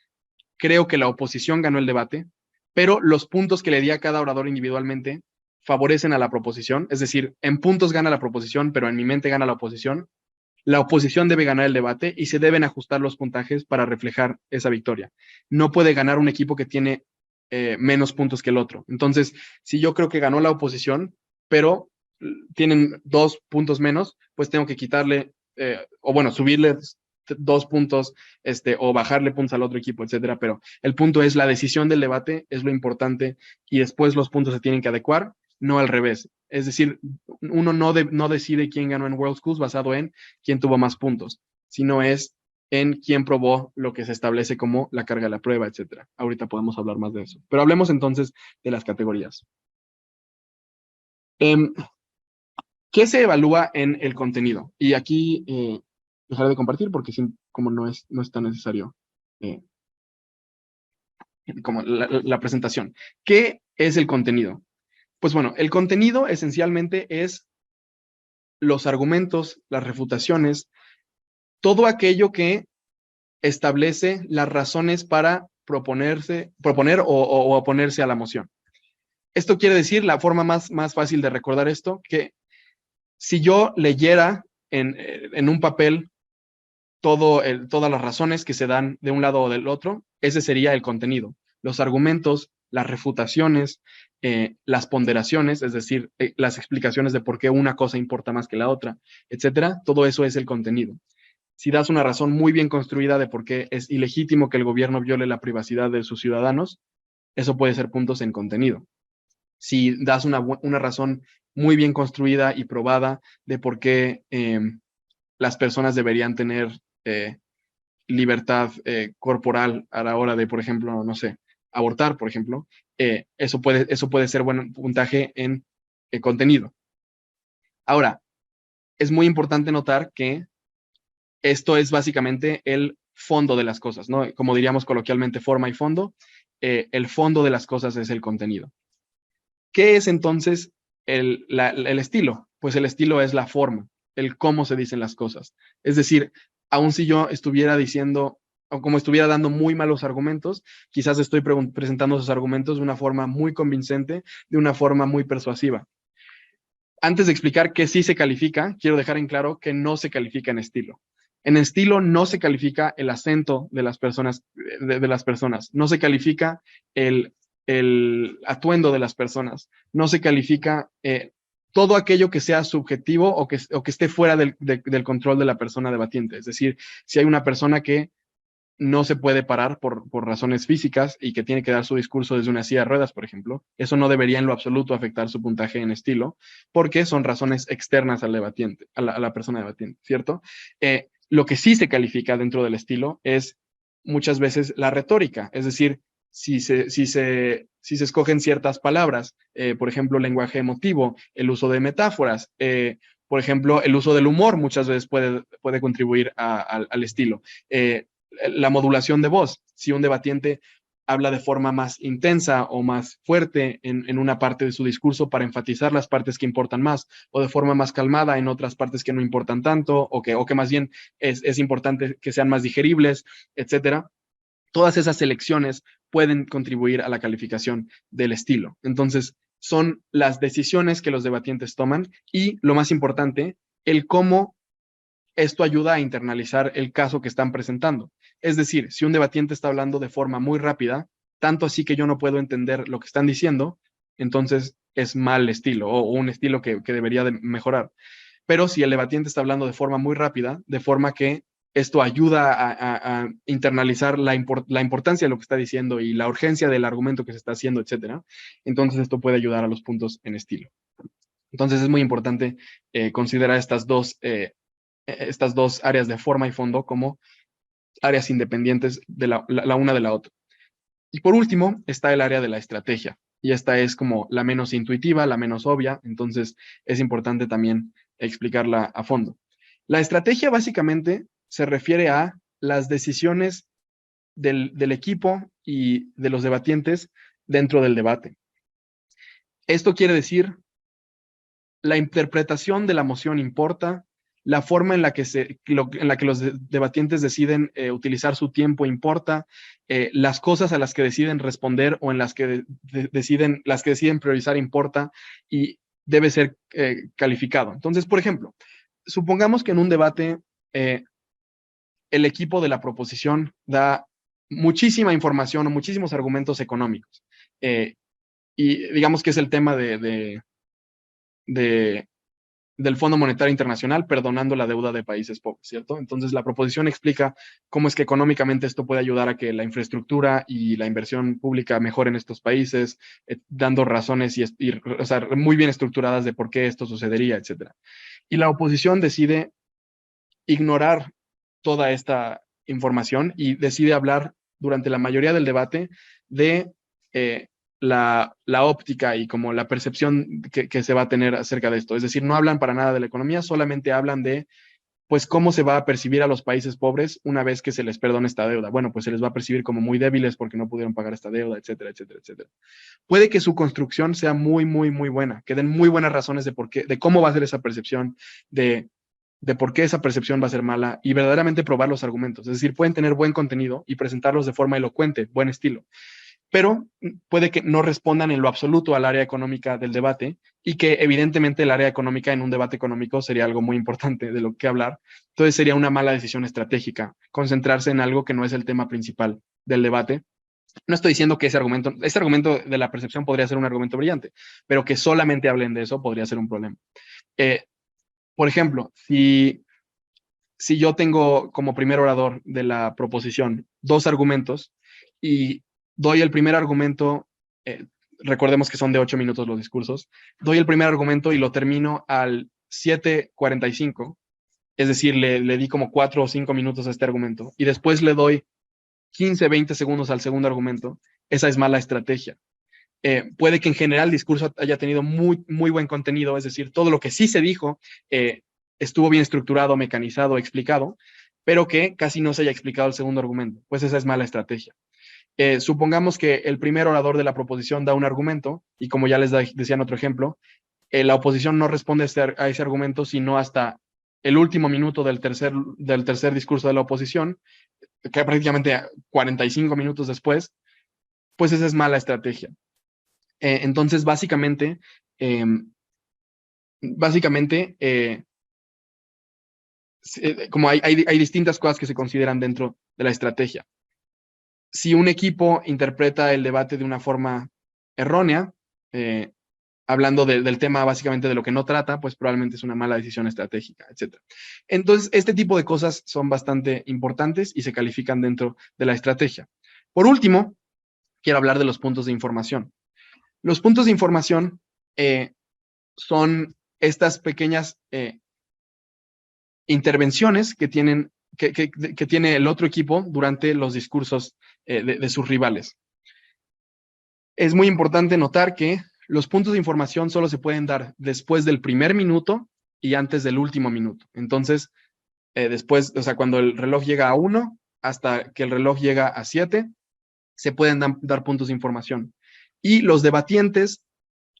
creo que la oposición ganó el debate, pero los puntos que le di a cada orador individualmente favorecen a la proposición, es decir, en puntos gana la proposición, pero en mi mente gana la oposición debe ganar el debate y se deben ajustar los puntajes para reflejar esa victoria. No puede ganar un equipo que tiene menos puntos que el otro. Entonces, si yo creo que ganó la oposición, pero tienen 2 puntos menos, pues tengo que quitarle, subirle 2 puntos, o bajarle puntos al otro equipo, etcétera. Pero el punto es, la decisión del debate es lo importante y después los puntos se tienen que adecuar, no al revés. Es decir, uno no decide quién ganó en World Schools basado en quién tuvo más puntos, sino es en quién probó lo que se establece como la carga de la prueba, etcétera. Ahorita podemos hablar más de eso. Pero hablemos entonces de las categorías. ¿Qué se evalúa en el contenido? Y aquí dejaré de compartir porque como no es tan necesario como la presentación. ¿Qué es el contenido? Pues bueno, el contenido esencialmente es los argumentos, las refutaciones, todo aquello que establece las razones para proponer o oponerse a la moción. Esto quiere decir, la forma más fácil de recordar esto, que si yo leyera en un papel todas las razones que se dan de un lado o del otro, ese sería el contenido. Los argumentos, las refutaciones, las ponderaciones, es decir, las explicaciones de por qué una cosa importa más que la otra, etcétera, todo eso es el contenido. Si das una razón muy bien construida de por qué es ilegítimo que el gobierno viole la privacidad de sus ciudadanos, eso puede ser puntos en contenido. Si das una razón muy bien construida y probada de por qué las personas deberían tener libertad corporal a la hora de, por ejemplo, no sé, abortar, por ejemplo, eso puede ser buen puntaje en contenido. Ahora, es muy importante notar que esto es básicamente el fondo de las cosas, ¿no? Como diríamos coloquialmente, forma y fondo. El fondo de las cosas es el contenido. ¿Qué es entonces el estilo? Pues el estilo es la forma, el cómo se dicen las cosas. Es decir, aun si yo estuviera diciendo o como estuviera dando muy malos argumentos, quizás estoy presentando esos argumentos de una forma muy convincente, de una forma muy persuasiva. Antes de explicar qué sí se califica, quiero dejar en claro que no se califica en estilo. En estilo no se califica el acento de las personas, no se califica el atuendo de las personas, no se califica todo aquello que sea subjetivo o que esté fuera del control de la persona debatiente. Es decir, si hay una persona que no se puede parar por razones físicas y que tiene que dar su discurso desde una silla de ruedas, por ejemplo, eso no debería en lo absoluto afectar su puntaje en estilo, porque son razones externas al debatiente, a la persona debatiente, ¿cierto? Lo que sí se califica dentro del estilo es muchas veces la retórica, es decir, si se escogen ciertas palabras, por ejemplo, lenguaje emotivo, el uso de metáforas, por ejemplo, el uso del humor muchas veces puede contribuir al estilo. La modulación de voz, si un debatiente habla de forma más intensa o más fuerte en una parte de su discurso para enfatizar las partes que importan más, o de forma más calmada en otras partes que no importan tanto, o que más bien es importante que sean más digeribles, etcétera. Todas esas selecciones pueden contribuir a la calificación del estilo. Entonces, son las decisiones que los debatientes toman y, lo más importante, el cómo esto ayuda a internalizar el caso que están presentando. Es decir, si un debatiente está hablando de forma muy rápida, tanto así que yo no puedo entender lo que están diciendo, entonces es mal estilo o un estilo que debería de mejorar. Pero si el debatiente está hablando de forma muy rápida, de forma que esto ayuda a internalizar la importancia de lo que está diciendo y la urgencia del argumento que se está haciendo, etcétera, entonces esto puede ayudar a los puntos en estilo. Entonces es muy importante considerar estas dos áreas de forma y fondo como áreas independientes de la una de la otra. Y por último, está el área de la estrategia. Y esta es como la menos intuitiva, la menos obvia, entonces es importante también explicarla a fondo. La estrategia básicamente se refiere a las decisiones del equipo y de los debatientes dentro del debate. Esto quiere decir, la interpretación de la moción importa, la forma en la que los debatientes deciden utilizar su tiempo importa, las cosas a las que deciden responder o en las que deciden priorizar importa y debe ser calificado. Entonces, por ejemplo, supongamos que en un debate el equipo de la proposición da muchísima información o muchísimos argumentos económicos. Y digamos que es el tema del Fondo Monetario Internacional perdonando la deuda de países pobres, ¿cierto? Entonces la proposición explica cómo es que económicamente esto puede ayudar a que la infraestructura y la inversión pública mejoren en estos países, dando razones o sea, muy bien estructuradas de por qué esto sucedería, etcétera. Y la oposición decide ignorar toda esta información y decide hablar durante la mayoría del debate de la óptica y como la percepción que se va a tener acerca de esto. Es decir, no hablan para nada de la economía, solamente hablan de pues cómo se va a percibir a los países pobres una vez que se les perdone esta deuda. Bueno, pues se les va a percibir como muy débiles porque no pudieron pagar esta deuda, etcétera, etcétera, etcétera. Puede que su construcción sea muy, muy, muy buena, que den muy buenas razones de cómo va a ser esa percepción, de por qué esa percepción va a ser mala y verdaderamente probar los argumentos. Es decir, pueden tener buen contenido y presentarlos de forma elocuente, buen estilo, pero puede que no respondan en lo absoluto al área económica del debate y que evidentemente el área económica en un debate económico sería algo muy importante de lo que hablar. Entonces sería una mala decisión estratégica concentrarse en algo que no es el tema principal del debate. No estoy diciendo que ese argumento de la percepción podría ser un argumento brillante, pero que solamente hablen de eso podría ser un problema. Por ejemplo, si yo tengo como primer orador de la proposición 2 argumentos y doy el primer argumento, recordemos que son de 8 minutos los discursos, doy el primer argumento y lo termino al 7:45, es decir, le di como 4 o 5 minutos a este argumento y después le doy 15, 20 segundos al segundo argumento, esa es mala estrategia. Puede que en general el discurso haya tenido muy, muy buen contenido, es decir, todo lo que sí se dijo estuvo bien estructurado, mecanizado, explicado, pero que casi no se haya explicado el segundo argumento, pues esa es mala estrategia. Supongamos que el primer orador de la proposición da un argumento y como ya les decía en otro ejemplo, la oposición no responde a ese argumento sino hasta el último minuto del tercer discurso de la oposición, que prácticamente 45 minutos después, pues esa es mala estrategia. Entonces, básicamente, como hay distintas cosas que se consideran dentro de la estrategia. Si un equipo interpreta el debate de una forma errónea, hablando del tema básicamente de lo que no trata, pues probablemente es una mala decisión estratégica, etc. Entonces, este tipo de cosas son bastante importantes y se califican dentro de la estrategia. Por último, quiero hablar de los puntos de información. Los puntos de información son estas pequeñas intervenciones que tiene el otro equipo durante los discursos de sus rivales. Es muy importante notar que los puntos de información solo se pueden dar después del primer minuto y antes del último minuto. Entonces, después, o sea, cuando el reloj llega a 1 hasta que el reloj llega a 7, se pueden dar puntos de información. Y los debatientes,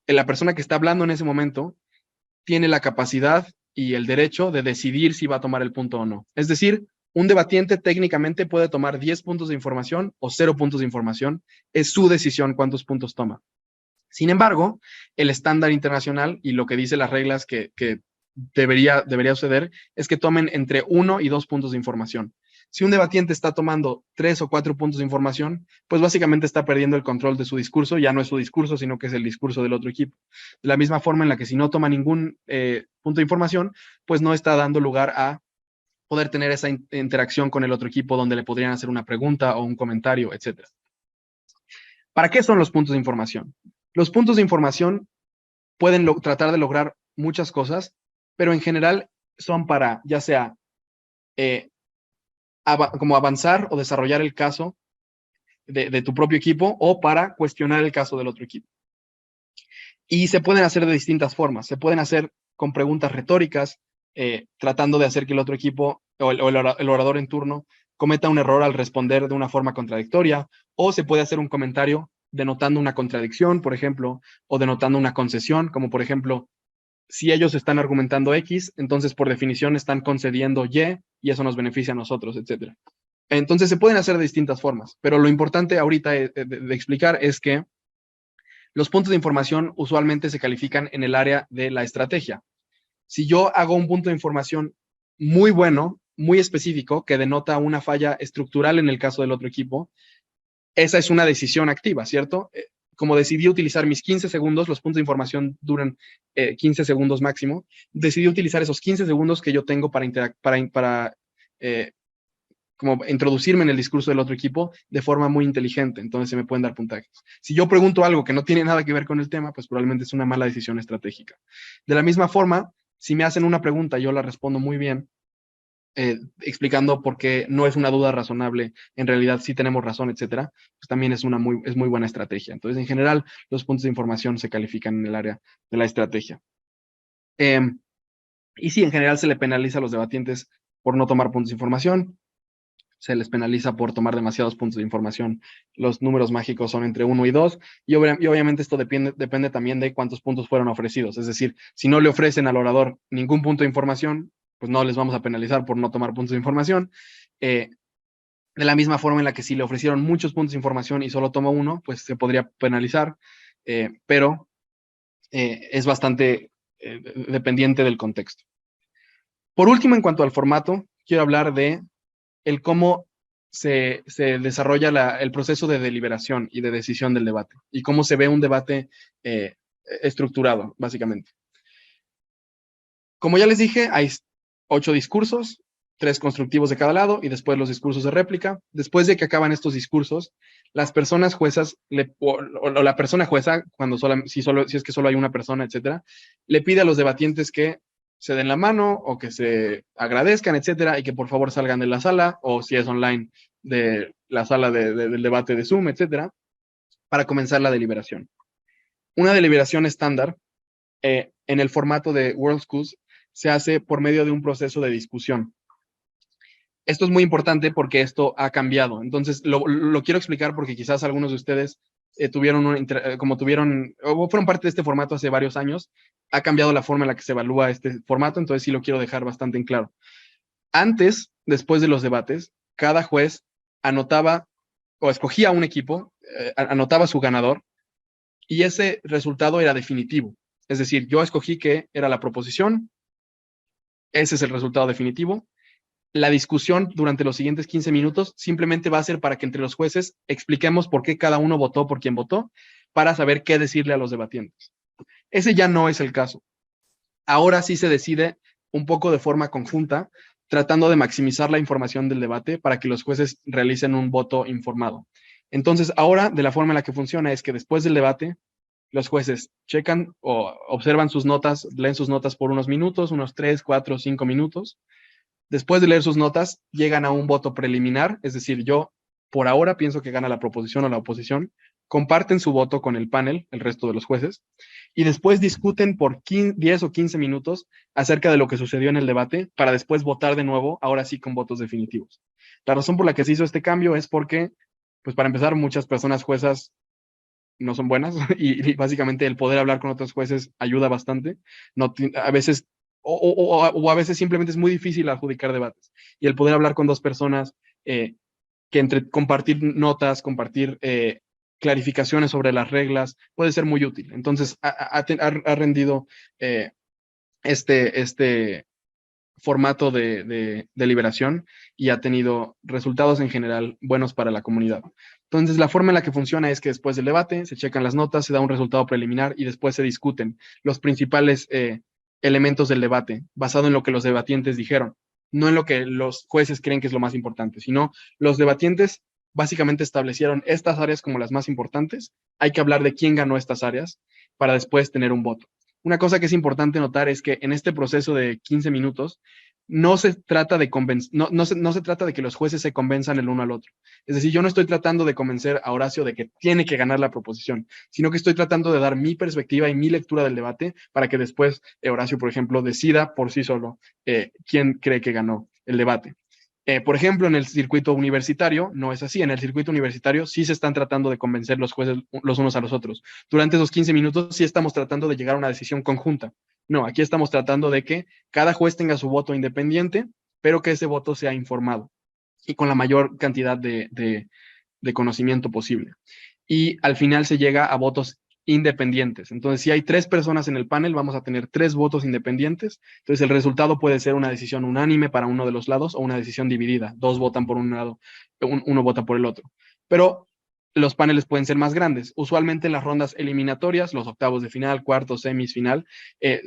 la persona que está hablando en ese momento, tiene la capacidad y el derecho de decidir si va a tomar el punto o no. Es decir, un debatiente técnicamente puede tomar 10 puntos de información o 0 puntos de información. Es su decisión cuántos puntos toma. Sin embargo, el estándar internacional y lo que dice las reglas que debería suceder es que tomen entre 1 y 2 puntos de información. Si un debatiente está tomando 3 o 4 puntos de información, pues básicamente está perdiendo el control de su discurso. Ya no es su discurso, sino que es el discurso del otro equipo. De la misma forma en la que si no toma ningún punto de información, pues no está dando lugar a poder tener esa interacción con el otro equipo donde le podrían hacer una pregunta o un comentario, etc. ¿Para qué son los puntos de información? Los puntos de información pueden tratar de lograr muchas cosas, pero en general son para, ya sea como avanzar o desarrollar el caso de tu propio equipo o para cuestionar el caso del otro equipo. Y se pueden hacer de distintas formas. Se pueden hacer con preguntas retóricas, tratando de hacer que el otro equipo o el orador en turno cometa un error al responder de una forma contradictoria, o se puede hacer un comentario denotando una contradicción, por ejemplo, o denotando una concesión, como por ejemplo, si ellos están argumentando X, entonces por definición están concediendo Y, y eso nos beneficia a nosotros, etc. Entonces se pueden hacer de distintas formas, pero lo importante ahorita de explicar es que los puntos de información usualmente se califican en el área de la estrategia. Si yo hago un punto de información muy bueno, muy específico, que denota una falla estructural en el caso del otro equipo, esa es una decisión activa, ¿cierto? Como decidí utilizar mis 15 segundos, los puntos de información duran 15 segundos máximo, decidí utilizar esos 15 segundos que yo tengo para como introducirme en el discurso del otro equipo de forma muy inteligente, entonces se me pueden dar puntajes. Si yo pregunto algo que no tiene nada que ver con el tema, pues probablemente es una mala decisión estratégica. De la misma forma, si me hacen una pregunta, yo la respondo muy bien, explicando por qué no es una duda razonable, en realidad sí tenemos razón, etcétera, pues también es muy buena estrategia. Entonces, en general, los puntos de información se califican en el área de la estrategia. Y sí, en general se le penaliza a los debatientes por no tomar puntos de información, se les penaliza por tomar demasiados puntos de información. Los números mágicos son entre 1 y 2, y obviamente esto depende también de cuántos puntos fueron ofrecidos. Es decir, si no le ofrecen al orador ningún punto de información, pues no les vamos a penalizar por no tomar puntos de información. De la misma forma en la que si le ofrecieron muchos puntos de información y solo toma 1, pues se podría penalizar, pero es bastante dependiente del contexto. Por último, en cuanto al formato, quiero hablar de cómo se desarrolla el proceso de deliberación y de decisión del debate, y cómo se ve un debate estructurado, básicamente. Como ya les dije, hay 8 discursos, 3 constructivos de cada lado, y después los discursos de réplica. Después de que acaban estos discursos, las personas juezas, o la persona jueza, si es que solo hay una persona, etcétera, le pide a los debatientes que se den la mano o que se agradezcan, etcétera, y que por favor salgan de la sala, o si es online, de la sala del debate de Zoom, etcétera, para comenzar la deliberación. Una deliberación estándar, en el formato de World Schools, se hace por medio de un proceso de discusión. Esto es muy importante porque esto ha cambiado. Entonces, lo quiero explicar porque quizás algunos de ustedes fueron parte de este formato hace varios años, ha cambiado la forma en la que se evalúa este formato, entonces sí lo quiero dejar bastante en claro. Antes, después de los debates, cada juez anotaba o escogía un equipo, anotaba su ganador, y ese resultado era definitivo. Es decir, yo escogí que era la proposición, ese es el resultado definitivo. La discusión durante los siguientes 15 minutos simplemente va a ser para que entre los jueces expliquemos por qué cada uno votó por quien votó, para saber qué decirle a los debatientes. Ese ya no es el caso. Ahora sí se decide un poco de forma conjunta, tratando de maximizar la información del debate para que los jueces realicen un voto informado. Entonces, ahora, de la forma en la que funciona es que después del debate, los jueces checan o observan sus notas, leen sus notas por unos minutos, unos 3, 4, 5 minutos. Después de leer sus notas, llegan a un voto preliminar, es decir, yo por ahora pienso que gana la proposición o la oposición, comparten su voto con el panel, el resto de los jueces, y después discuten por 10 o 15 minutos acerca de lo que sucedió en el debate para después votar de nuevo, ahora sí con votos definitivos. La razón por la que se hizo este cambio es porque, pues para empezar, muchas personas juezas no son buenas y básicamente el poder hablar con otros jueces ayuda bastante. No, a veces o a veces simplemente es muy difícil adjudicar debates. Y el poder hablar con dos personas, que entre compartir notas, compartir clarificaciones sobre las reglas, puede ser muy útil. Entonces, ha rendido este formato de deliberación y ha tenido resultados en general buenos para la comunidad. Entonces, la forma en la que funciona es que después del debate se checan las notas, se da un resultado preliminar y después se discuten los principales elementos del debate, basado en lo que los debatientes dijeron, no en lo que los jueces creen que es lo más importante, sino los debatientes básicamente establecieron estas áreas como las más importantes. Hay que hablar de quién ganó estas áreas para después tener un voto. Una cosa que es importante notar es que en este proceso de 15 minutos no se trata de no se trata de que los jueces se convenzan el uno al otro. Es decir, yo no estoy tratando de convencer a Horacio de que tiene que ganar la proposición, sino que estoy tratando de dar mi perspectiva y mi lectura del debate para que después Horacio, por ejemplo, decida por sí solo quién cree que ganó el debate. Por ejemplo, en el circuito universitario no es así. En el circuito universitario sí se están tratando de convencer los jueces los unos a los otros. Durante esos 15 minutos sí estamos tratando de llegar a una decisión conjunta. No, aquí estamos tratando de que cada juez tenga su voto independiente, pero que ese voto sea informado y con la mayor cantidad de conocimiento posible. Y al final se llega a votos independientes. Entonces, si hay 3 personas en el panel, vamos a tener 3 votos independientes. Entonces, el resultado puede ser una decisión unánime para uno de los lados o una decisión dividida. 2 votan por un lado, uno vota por el otro. Pero los paneles pueden ser más grandes. Usualmente en las rondas eliminatorias, los octavos de final, cuartos, semis, final,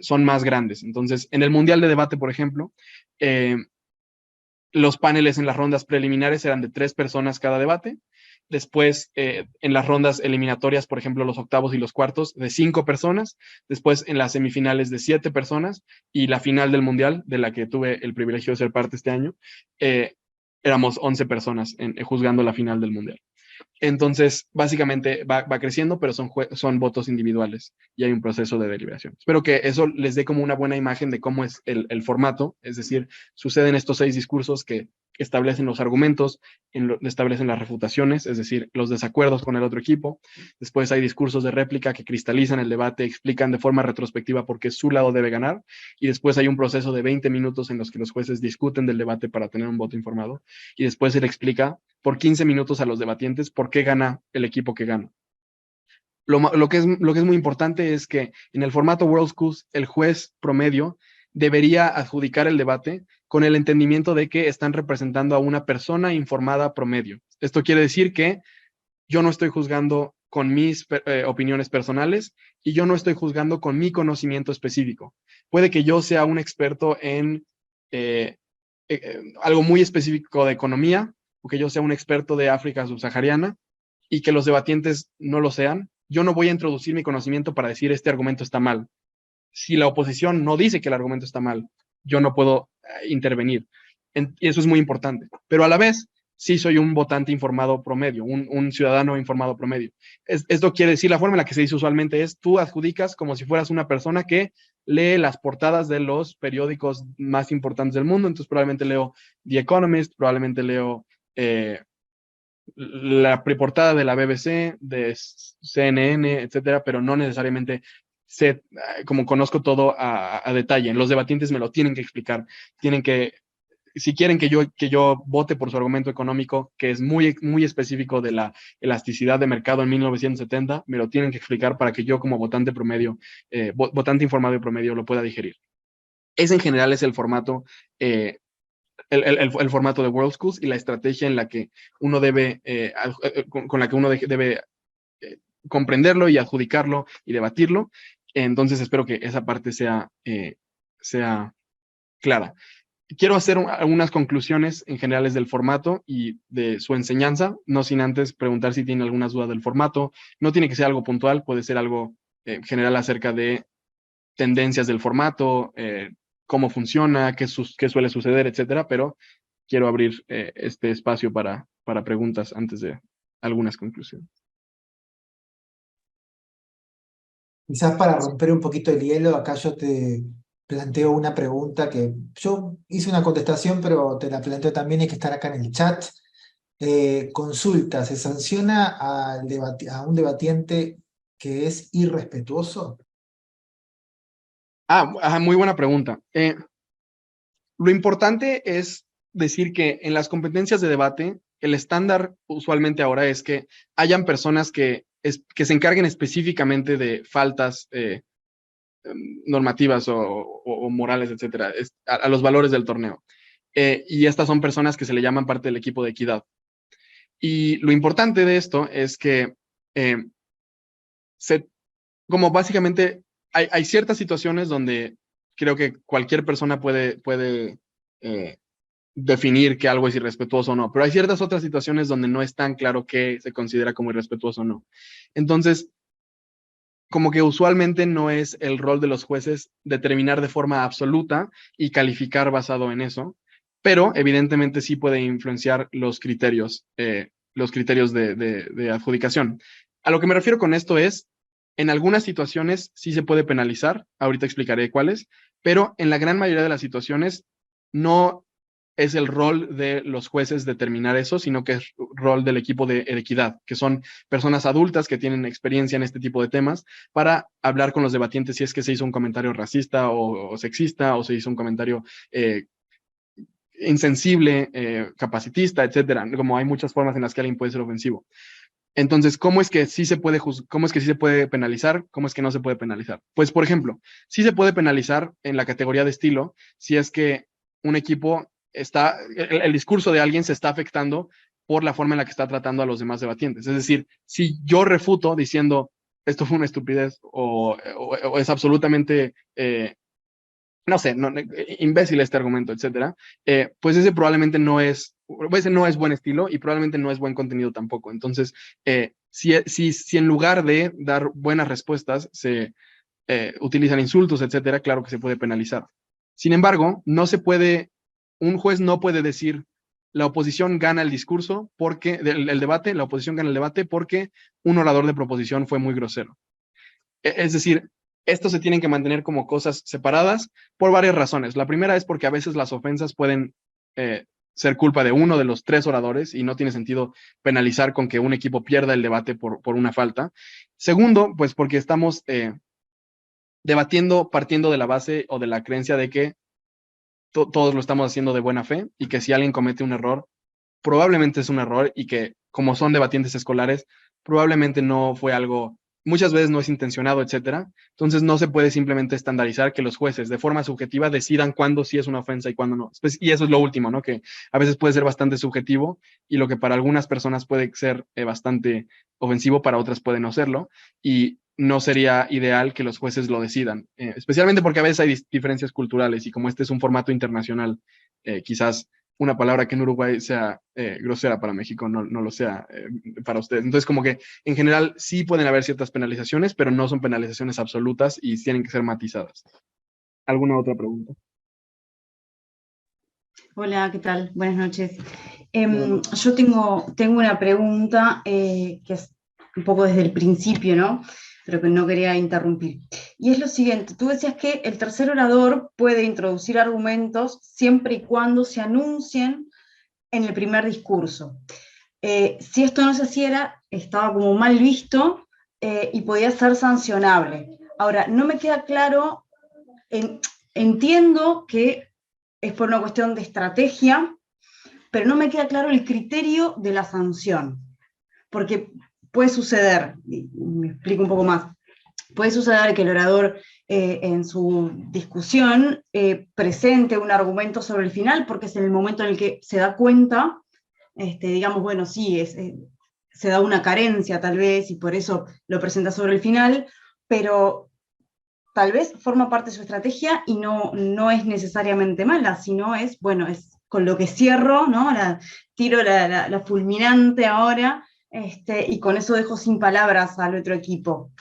son más grandes. Entonces, en el Mundial de Debate, por ejemplo, los paneles en las rondas preliminares eran de 3 personas cada debate. Después, en las rondas eliminatorias, por ejemplo, los octavos y los cuartos, de 5 personas. Después, en las semifinales, de 7 personas. Y la final del Mundial, de la que tuve el privilegio de ser parte este año, éramos 11 personas juzgando la final del Mundial. Entonces, básicamente va creciendo, pero son votos individuales y hay un proceso de deliberación. Espero que eso les dé como una buena imagen de cómo es el formato, es decir, suceden estos 6 discursos que establecen los argumentos, establecen las refutaciones, es decir, los desacuerdos con el otro equipo. Después hay discursos de réplica que cristalizan el debate, explican de forma retrospectiva por qué su lado debe ganar, y después hay un proceso de 20 minutos en los que los jueces discuten del debate para tener un voto informado, y después se le explica por 15 minutos a los debatientes por qué gana el equipo que gana. Lo que es muy importante es que en el formato World Schools, el juez promedio debería adjudicar el debate con el entendimiento de que están representando a una persona informada promedio. Esto quiere decir que yo no estoy juzgando con mis opiniones personales y yo no estoy juzgando con mi conocimiento específico. Puede que yo sea un experto en algo muy específico de economía, o que yo sea un experto de África subsahariana y que los debatientes no lo sean. Yo no voy a introducir mi conocimiento para decir este argumento está mal. Si la oposición no dice que el argumento está mal, yo no puedo intervenir. Y eso es muy importante. Pero a la vez, sí soy un votante informado promedio, un ciudadano informado promedio. Esto quiere decir, la forma en la que se dice usualmente es, tú adjudicas como si fueras una persona que lee las portadas de los periódicos más importantes del mundo. Entonces probablemente leo The Economist, probablemente leo la preportada de la BBC, de CNN, etcétera, pero no necesariamente sé, como conozco todo a detalle. Los debatientes me lo tienen que explicar, tienen que, si quieren que yo vote por su argumento económico, que es muy, muy específico de la elasticidad de mercado en 1970, me lo tienen que explicar para que yo como votante promedio, votante informado y promedio lo pueda digerir. Ese en general es el formato, el formato de World Schools y la estrategia en la que uno debe, con la que uno debe comprenderlo y adjudicarlo y debatirlo. Entonces espero que esa parte sea clara. Quiero hacer algunas conclusiones en generales del formato y de su enseñanza, no sin antes preguntar si tienen algunas dudas del formato. No tiene que ser algo puntual, puede ser algo general acerca de tendencias del formato, cómo funciona, qué suele suceder, etcétera, pero quiero abrir este espacio para preguntas antes de algunas conclusiones. Quizás para romper un poquito el hielo, acá yo te planteo una pregunta que yo hice una contestación, pero te la planteo también, hay que estar acá en el chat. Consulta, ¿se sanciona a un debatiente que es irrespetuoso? Muy buena pregunta. Lo importante es decir que en las competencias de debate, el estándar usualmente ahora es que hayan personas que se encarguen específicamente de faltas normativas o morales, etcétera, a los valores del torneo. Y estas son personas que se le llaman parte del equipo de equidad. Y lo importante de esto es que como básicamente hay ciertas situaciones donde creo que cualquier persona puede definir que algo es irrespetuoso o no, pero hay ciertas otras situaciones donde no es tan claro qué se considera como irrespetuoso o no. Entonces, como que usualmente no es el rol de los jueces determinar de forma absoluta y calificar basado en eso, pero evidentemente sí puede influenciar los criterios de adjudicación. A lo que me refiero con esto es, en algunas situaciones sí se puede penalizar, ahorita explicaré cuáles, pero en la gran mayoría de las situaciones no es el rol de los jueces determinar eso, sino que es rol del equipo de equidad, que son personas adultas que tienen experiencia en este tipo de temas, para hablar con los debatientes si es que se hizo un comentario racista o sexista, o se hizo un comentario insensible, capacitista, etcétera. Como hay muchas formas en las que alguien puede ser ofensivo. Entonces, ¿cómo es que sí se puede penalizar? ¿Cómo es que no se puede penalizar? Pues, por ejemplo, sí se puede penalizar en la categoría de estilo si es que un equipo el discurso de alguien se está afectando por la forma en la que está tratando a los demás debatientes. Es decir, si yo refuto diciendo esto fue una estupidez o es absolutamente no sé, imbécil este argumento, etcétera, pues ese probablemente no es buen estilo y probablemente no es buen contenido tampoco. Entonces, si en lugar de dar buenas respuestas se utilizan insultos, etcétera, claro que se puede penalizar. Sin embargo, un juez no puede decir la oposición gana el discurso porque el debate, la oposición gana el debate porque un orador de proposición fue muy grosero. Es decir, estos se tienen que mantener como cosas separadas por varias razones. La primera es porque a veces las ofensas pueden ser culpa de uno de los tres oradores y no tiene sentido penalizar con que un equipo pierda el debate por una falta. Segundo, pues porque estamos debatiendo partiendo de la base o de la creencia de que todos lo estamos haciendo de buena fe y que si alguien comete un error, probablemente es un error y que como son debatientes escolares, probablemente no fue algo, muchas veces no es intencionado, etcétera. Entonces no se puede simplemente estandarizar que los jueces de forma subjetiva decidan cuándo sí es una ofensa y cuándo no. Y eso es lo último, ¿no? Que a veces puede ser bastante subjetivo y lo que para algunas personas puede ser bastante ofensivo, para otras puede no serlo. Y no sería ideal que los jueces lo decidan, especialmente porque a veces hay diferencias culturales y como este es un formato internacional, quizás una palabra que en Uruguay sea grosera para México no lo sea para ustedes. Entonces, como que en general sí pueden haber ciertas penalizaciones, pero no son penalizaciones absolutas y tienen que ser matizadas. ¿Alguna otra pregunta? Hola, ¿qué tal? Buenas noches. Yo tengo una pregunta que es un poco desde el principio, ¿no? Pero que no quería interrumpir. Y es lo siguiente, tú decías que el tercer orador puede introducir argumentos siempre y cuando se anuncien en el primer discurso. si esto no se hiciera, estaba como mal visto y podía ser sancionable. Ahora, no me queda claro, entiendo que es por una cuestión de estrategia, pero no me queda claro el criterio de la sanción, porque puede suceder, y me explico un poco más, puede suceder que el orador en su discusión presente un argumento sobre el final, porque es en el momento en el que se da cuenta, digamos, bueno, sí, se da una carencia tal vez, y por eso lo presenta sobre el final, pero tal vez forma parte de su estrategia y no es necesariamente mala, sino es, bueno, es con lo que cierro, ¿no? Tiro la fulminante ahora, y con eso dejo sin palabras al otro equipo.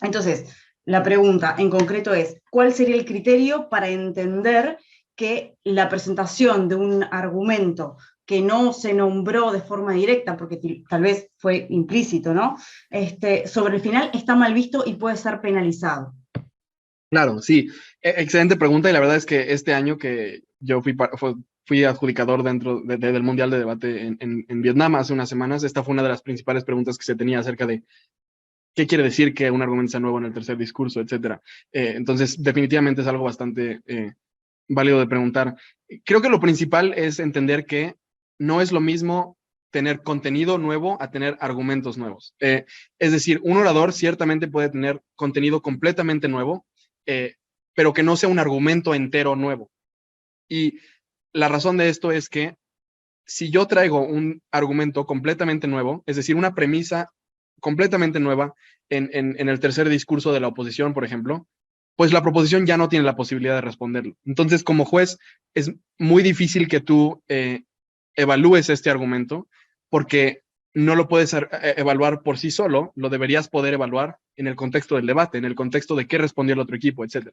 Entonces, la pregunta en concreto es, ¿cuál sería el criterio para entender que la presentación de un argumento que no se nombró de forma directa, porque tal vez fue implícito, ¿no? Sobre el final está mal visto y puede ser penalizado? Claro, sí. Excelente pregunta, y la verdad es que este año que yo fui adjudicador dentro del Mundial de Debate en Vietnam hace unas semanas, esta fue una de las principales preguntas que se tenía acerca de qué quiere decir que un argumento sea nuevo en el tercer discurso, etcétera. Entonces, definitivamente es algo bastante válido de preguntar. Creo que lo principal es entender que no es lo mismo tener contenido nuevo a tener argumentos nuevos. Es decir, un orador ciertamente puede tener contenido completamente nuevo, pero que no sea un argumento entero nuevo. Y la razón de esto es que si yo traigo un argumento completamente nuevo, es decir, una premisa completamente nueva en el tercer discurso de la oposición, por ejemplo, pues la proposición ya no tiene la posibilidad de responderlo. Entonces, como juez, es muy difícil que tú evalúes este argumento, porque no lo puedes evaluar por sí solo, lo deberías poder evaluar en el contexto del debate, en el contexto de qué respondió el otro equipo, etc.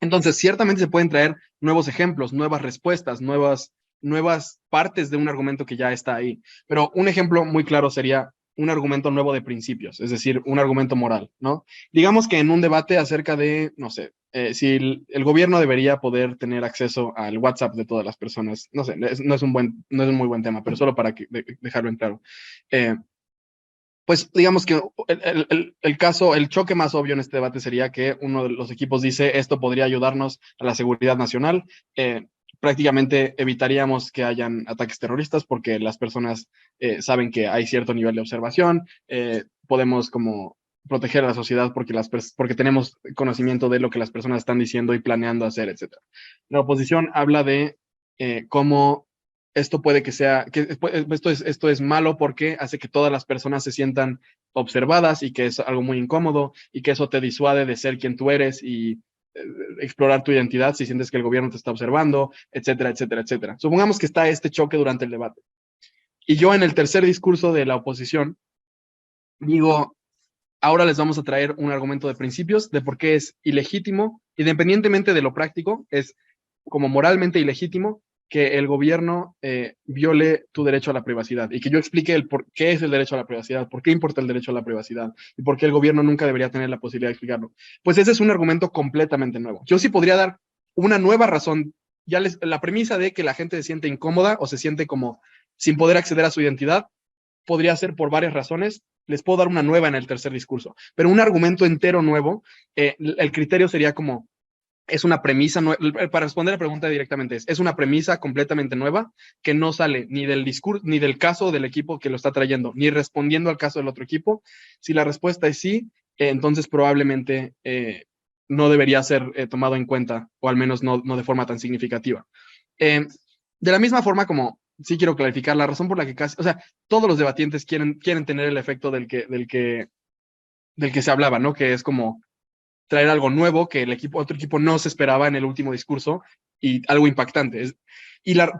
Entonces, ciertamente se pueden traer nuevos ejemplos, nuevas respuestas, nuevas partes de un argumento que ya está ahí. Pero un ejemplo muy claro sería un argumento nuevo de principios, es decir, un argumento moral, ¿no? Digamos que en un debate acerca de, no sé, si el gobierno debería poder tener acceso al WhatsApp de todas las personas, no sé, no es un muy buen tema, pero solo para dejarlo en claro. Pues digamos que el choque más obvio en este debate sería que uno de los equipos dice esto podría ayudarnos a la seguridad nacional. Prácticamente evitaríamos que hayan ataques terroristas porque las personas saben que hay cierto nivel de observación. Podemos como proteger a la sociedad porque tenemos conocimiento de lo que las personas están diciendo y planeando hacer, etc. La oposición habla de cómo esto puede que sea, que esto es malo porque hace que todas las personas se sientan observadas y que es algo muy incómodo y que eso te disuade de ser quien tú eres y explorar tu identidad si sientes que el gobierno te está observando, etcétera, etcétera, etcétera. Supongamos que está este choque durante el debate. Y yo en el tercer discurso de la oposición digo, ahora les vamos a traer un argumento de principios de por qué es ilegítimo, independientemente de lo práctico, es como moralmente ilegítimo que el gobierno viole tu derecho a la privacidad y que yo explique el por qué es el derecho a la privacidad, por qué importa el derecho a la privacidad y por qué el gobierno nunca debería tener la posibilidad de explicarlo. Pues ese es un argumento completamente nuevo. Yo sí podría dar una nueva razón, la premisa de que la gente se siente incómoda o se siente como sin poder acceder a su identidad, podría ser por varias razones. Les puedo dar una nueva en el tercer discurso, pero un argumento entero nuevo, el criterio sería como, es una premisa, para responder la pregunta directamente, es una premisa completamente nueva que no sale ni del discurso, ni del caso del equipo que lo está trayendo, ni respondiendo al caso del otro equipo. Si la respuesta es sí, entonces probablemente no debería ser tomado en cuenta, o al menos no de forma tan significativa. De la misma forma como, sí quiero clarificar, la razón por la que casi, o sea, todos los debatientes quieren tener el efecto del que se hablaba, ¿no? Que es como traer algo nuevo que otro equipo no se esperaba en el último discurso y algo impactante.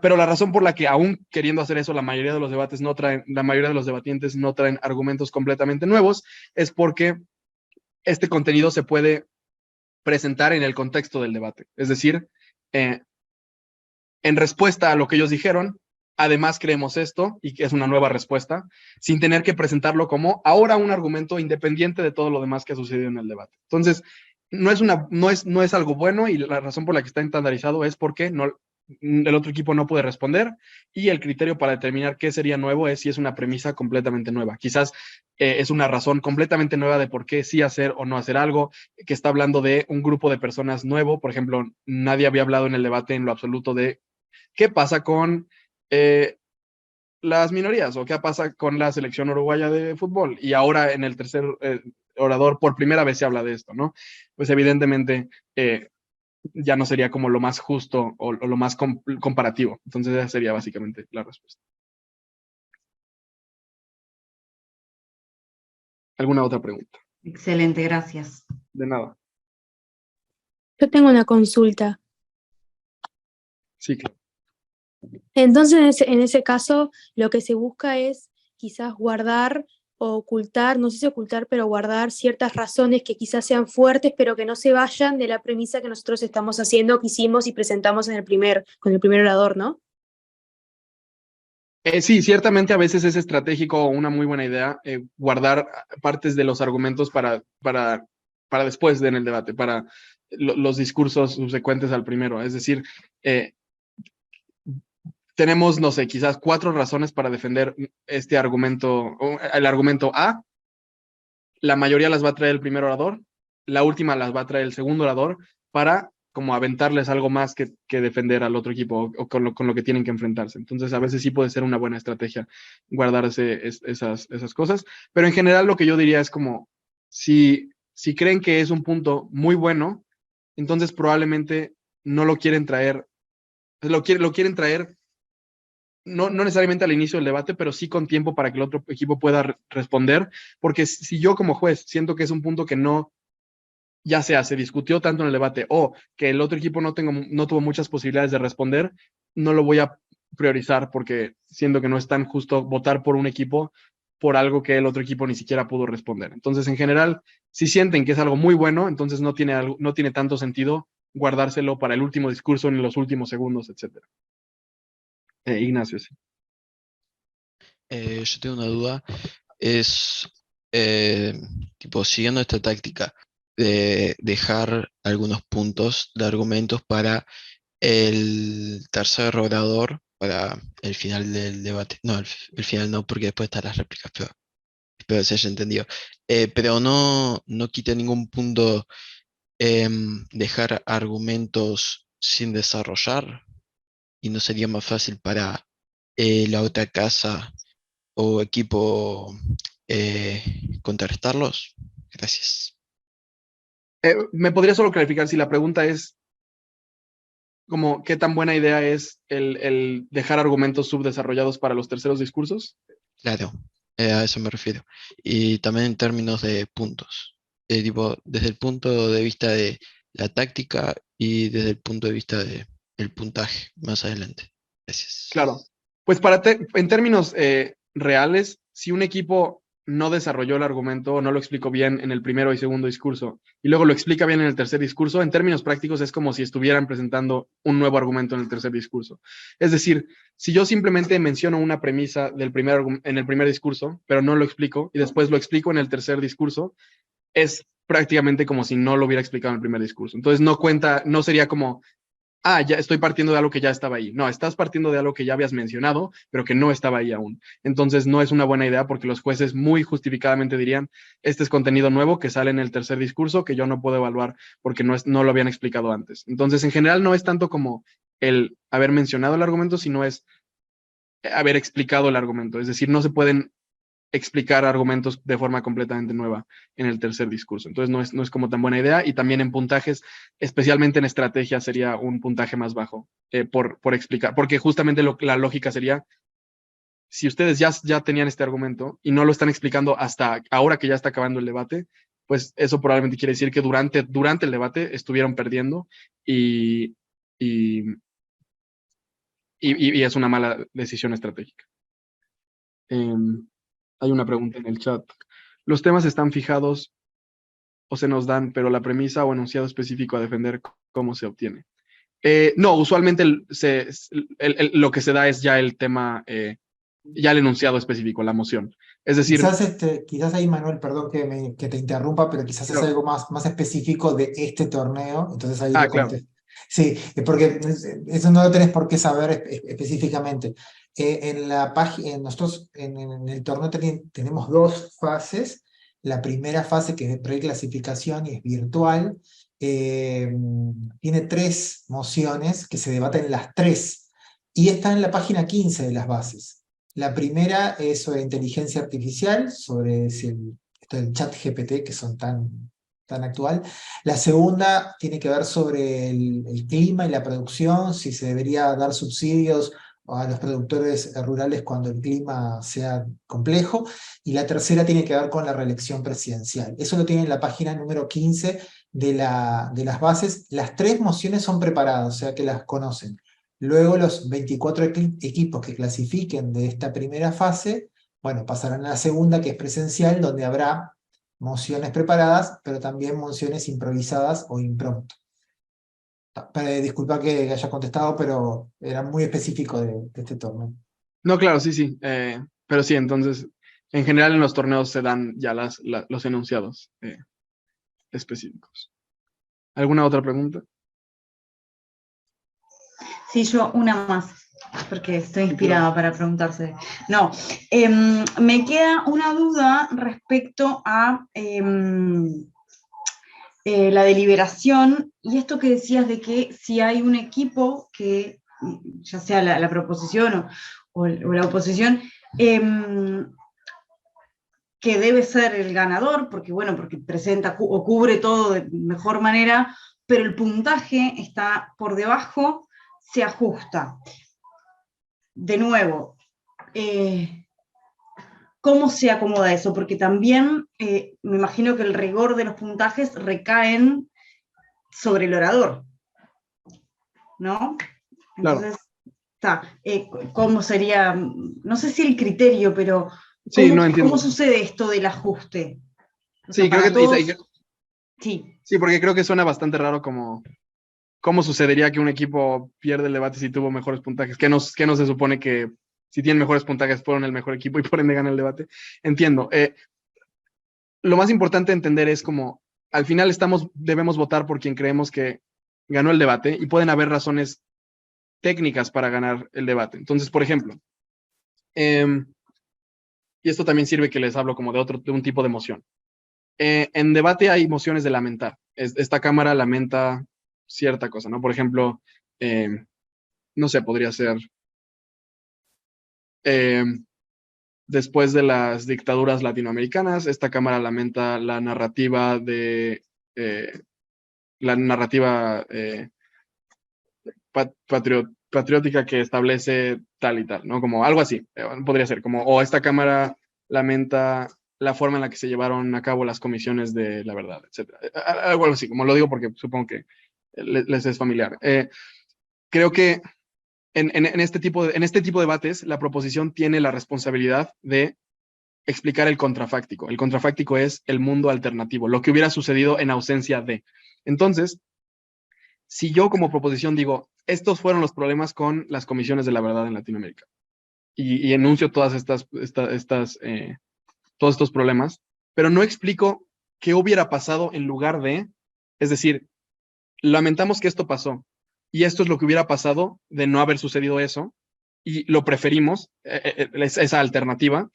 Pero la razón por la que aún queriendo hacer eso, la mayoría de los debatientes no traen argumentos completamente nuevos es porque este contenido se puede presentar en el contexto del debate. Es decir, en respuesta a lo que ellos dijeron, además creemos esto, y que es una nueva respuesta, sin tener que presentarlo como ahora un argumento independiente de todo lo demás que ha sucedido en el debate. Entonces, no es algo bueno, y la razón por la que está estandarizado es porque el otro equipo no puede responder, y el criterio para determinar qué sería nuevo es si es una premisa completamente nueva. Quizás es una razón completamente nueva de por qué sí hacer o no hacer algo, que está hablando de un grupo de personas nuevo. Por ejemplo, nadie había hablado en el debate en lo absoluto de qué pasa con las minorías o qué pasa con la selección uruguaya de fútbol. Y ahora en el tercer orador por primera vez se habla de esto, ¿no? Pues evidentemente ya no sería como lo más justo o lo más comparativo. Entonces esa sería básicamente la respuesta. ¿Alguna otra pregunta? Excelente, gracias. De nada. Yo tengo una consulta. Sí, claro. Entonces, en ese caso, lo que se busca es quizás guardar o ocultar, no sé si ocultar, pero guardar ciertas razones que quizás sean fuertes, pero que no se vayan de la premisa que nosotros estamos haciendo, que hicimos y presentamos con el primer orador, ¿no? Sí, ciertamente a veces es estratégico o una muy buena idea guardar partes de los argumentos para después en el debate, para los discursos subsecuentes al primero. Es decir, tenemos, no sé, quizás 4 razones para defender este argumento, el argumento A. La mayoría las va a traer el primer orador, la última las va a traer el segundo orador, para como aventarles algo más que defender al otro equipo o con lo que tienen que enfrentarse. Entonces, a veces sí puede ser una buena estrategia guardarse esas cosas, pero en general lo que yo diría es como, si creen que es un punto muy bueno, entonces probablemente no lo quieren traer, lo quieren traer no necesariamente al inicio del debate, pero sí con tiempo para que el otro equipo pueda responder, porque si yo como juez siento que es un punto que no, ya sea, se discutió tanto en el debate o que el otro equipo no tuvo muchas posibilidades de responder, no lo voy a priorizar porque siento que no es tan justo votar por un equipo por algo que el otro equipo ni siquiera pudo responder. Entonces, en general, si sienten que es algo muy bueno, entonces no tiene tanto sentido guardárselo para el último discurso en los últimos segundos, etc. Ignacio, sí. Yo tengo una duda, es tipo siguiendo esta táctica de dejar algunos puntos de argumentos para el tercer orador, para el final del debate. No, el final no, porque después están las réplicas, pero espero que se haya entendido. Pero no quita ningún punto dejar argumentos sin desarrollar, y no sería más fácil para la otra casa o equipo contrarrestarlos. Gracias. ¿Me podría solo clarificar si la pregunta es como qué tan buena idea es el dejar argumentos subdesarrollados para los terceros discursos? Claro, a eso me refiero. Y también en términos de puntos. Tipo, desde el punto de vista de la táctica y desde el punto de vista del puntaje más adelante. Gracias. Claro. Pues en términos reales, si un equipo no desarrolló el argumento o no lo explicó bien en el primero y segundo discurso y luego lo explica bien en el tercer discurso, en términos prácticos es como si estuvieran presentando un nuevo argumento en el tercer discurso. Es decir, si yo simplemente menciono una premisa en el primer discurso, pero no lo explico y después lo explico en el tercer discurso, es prácticamente como si no lo hubiera explicado en el primer discurso. Entonces no cuenta, no sería como, ya estoy partiendo de algo que ya estaba ahí. No, estás partiendo de algo que ya habías mencionado, pero que no estaba ahí aún. Entonces no es una buena idea porque los jueces muy justificadamente dirían, este es contenido nuevo que sale en el tercer discurso que yo no puedo evaluar porque no lo habían explicado antes. Entonces, en general no es tanto como el haber mencionado el argumento, sino es haber explicado el argumento. Es decir, no se pueden explicar argumentos de forma completamente nueva en el tercer discurso. Entonces no es como tan buena idea, y también en puntajes, especialmente en estrategia, sería un puntaje más bajo por explicar, porque justamente la lógica sería, si ustedes ya tenían este argumento y no lo están explicando hasta ahora que ya está acabando el debate, pues eso probablemente quiere decir que durante el debate estuvieron perdiendo y es una mala decisión estratégica. Hay una pregunta en el chat. ¿Los temas están fijados o se nos dan, pero la premisa o enunciado específico a defender, cómo se obtiene? No, usualmente lo que se da es ya el tema, ya el enunciado específico, la moción. Es decir, quizás ahí, Manuel, perdón que te interrumpa, pero quizás es claro. algo más específico de este torneo, entonces ahí Claro. Sí, porque eso no lo tenés por qué saber específicamente. En la página, nosotros en el torneo tenemos dos fases. La primera fase, que es de preclasificación y es virtual, tiene 3 mociones que se debaten las 3 y está en la página 15 de las bases. La primera es sobre inteligencia artificial, sobre esto del chat GPT, que son tan actual. La segunda tiene que ver sobre el clima y la producción, si se debería dar subsidios a los productores rurales cuando el clima sea complejo. Y la tercera tiene que ver con la reelección presidencial. Eso lo tiene en la página número 15 de las bases. Las 3 mociones son preparadas, o sea que las conocen. Luego los 24 equipos que clasifiquen de esta primera fase, bueno, pasarán a la segunda, que es presencial, donde habrá mociones preparadas, pero también mociones improvisadas o impromptu. Disculpa que haya contestado, pero era muy específico de este torneo. No, claro, sí, sí. Pero sí, entonces, en general en los torneos se dan ya los enunciados específicos. ¿Alguna otra pregunta? Sí, yo una más, porque estoy inspirada para preguntarse. No, me queda una duda respecto a la deliberación y esto que decías de que si hay un equipo que, ya sea la proposición o la oposición, que debe ser el ganador, porque bueno, porque presenta o cubre todo de mejor manera, pero el puntaje está por debajo, se ajusta. De nuevo, ¿cómo se acomoda eso? Porque también me imagino que el rigor de los puntajes recaen sobre el orador, ¿no? Entonces, ¿cómo sería? No sé si el criterio, pero Sí, no entiendo. ¿cómo sucede esto del ajuste? O sea, Sí, creo que todos... Sí. Sí, porque creo que suena bastante raro como cómo sucedería que un equipo pierde el debate si tuvo mejores puntajes. ¿Qué no se supone que si tienen mejores puntajes fueron el mejor equipo y por ende gana el debate? Entiendo. Lo más importante de entender es como al final debemos votar por quien creemos que ganó el debate y pueden haber razones técnicas para ganar el debate. Entonces, por ejemplo, y esto también sirve que les hablo como de un tipo de emoción. En debate hay mociones de lamentar. Esta cámara lamenta cierta cosa, ¿no? Por ejemplo, no sé, podría ser después de las dictaduras latinoamericanas, esta cámara lamenta la narrativa patriótica que establece tal y tal, ¿no? Como algo así, podría ser, o esta cámara lamenta la forma en la que se llevaron a cabo las comisiones de la verdad, etc. Algo así, como lo digo porque supongo que les es familiar. Creo que en este tipo de debates, la proposición tiene la responsabilidad de explicar el contrafáctico. El contrafáctico es el mundo alternativo, lo que hubiera sucedido en ausencia de. Entonces, si yo como proposición digo, estos fueron los problemas con las comisiones de la verdad en Latinoamérica, y enuncio todos estos problemas, pero no explico qué hubiera pasado en lugar de, es decir, lamentamos que esto pasó, y esto es lo que hubiera pasado de no haber sucedido eso, y lo preferimos, esa alternativa.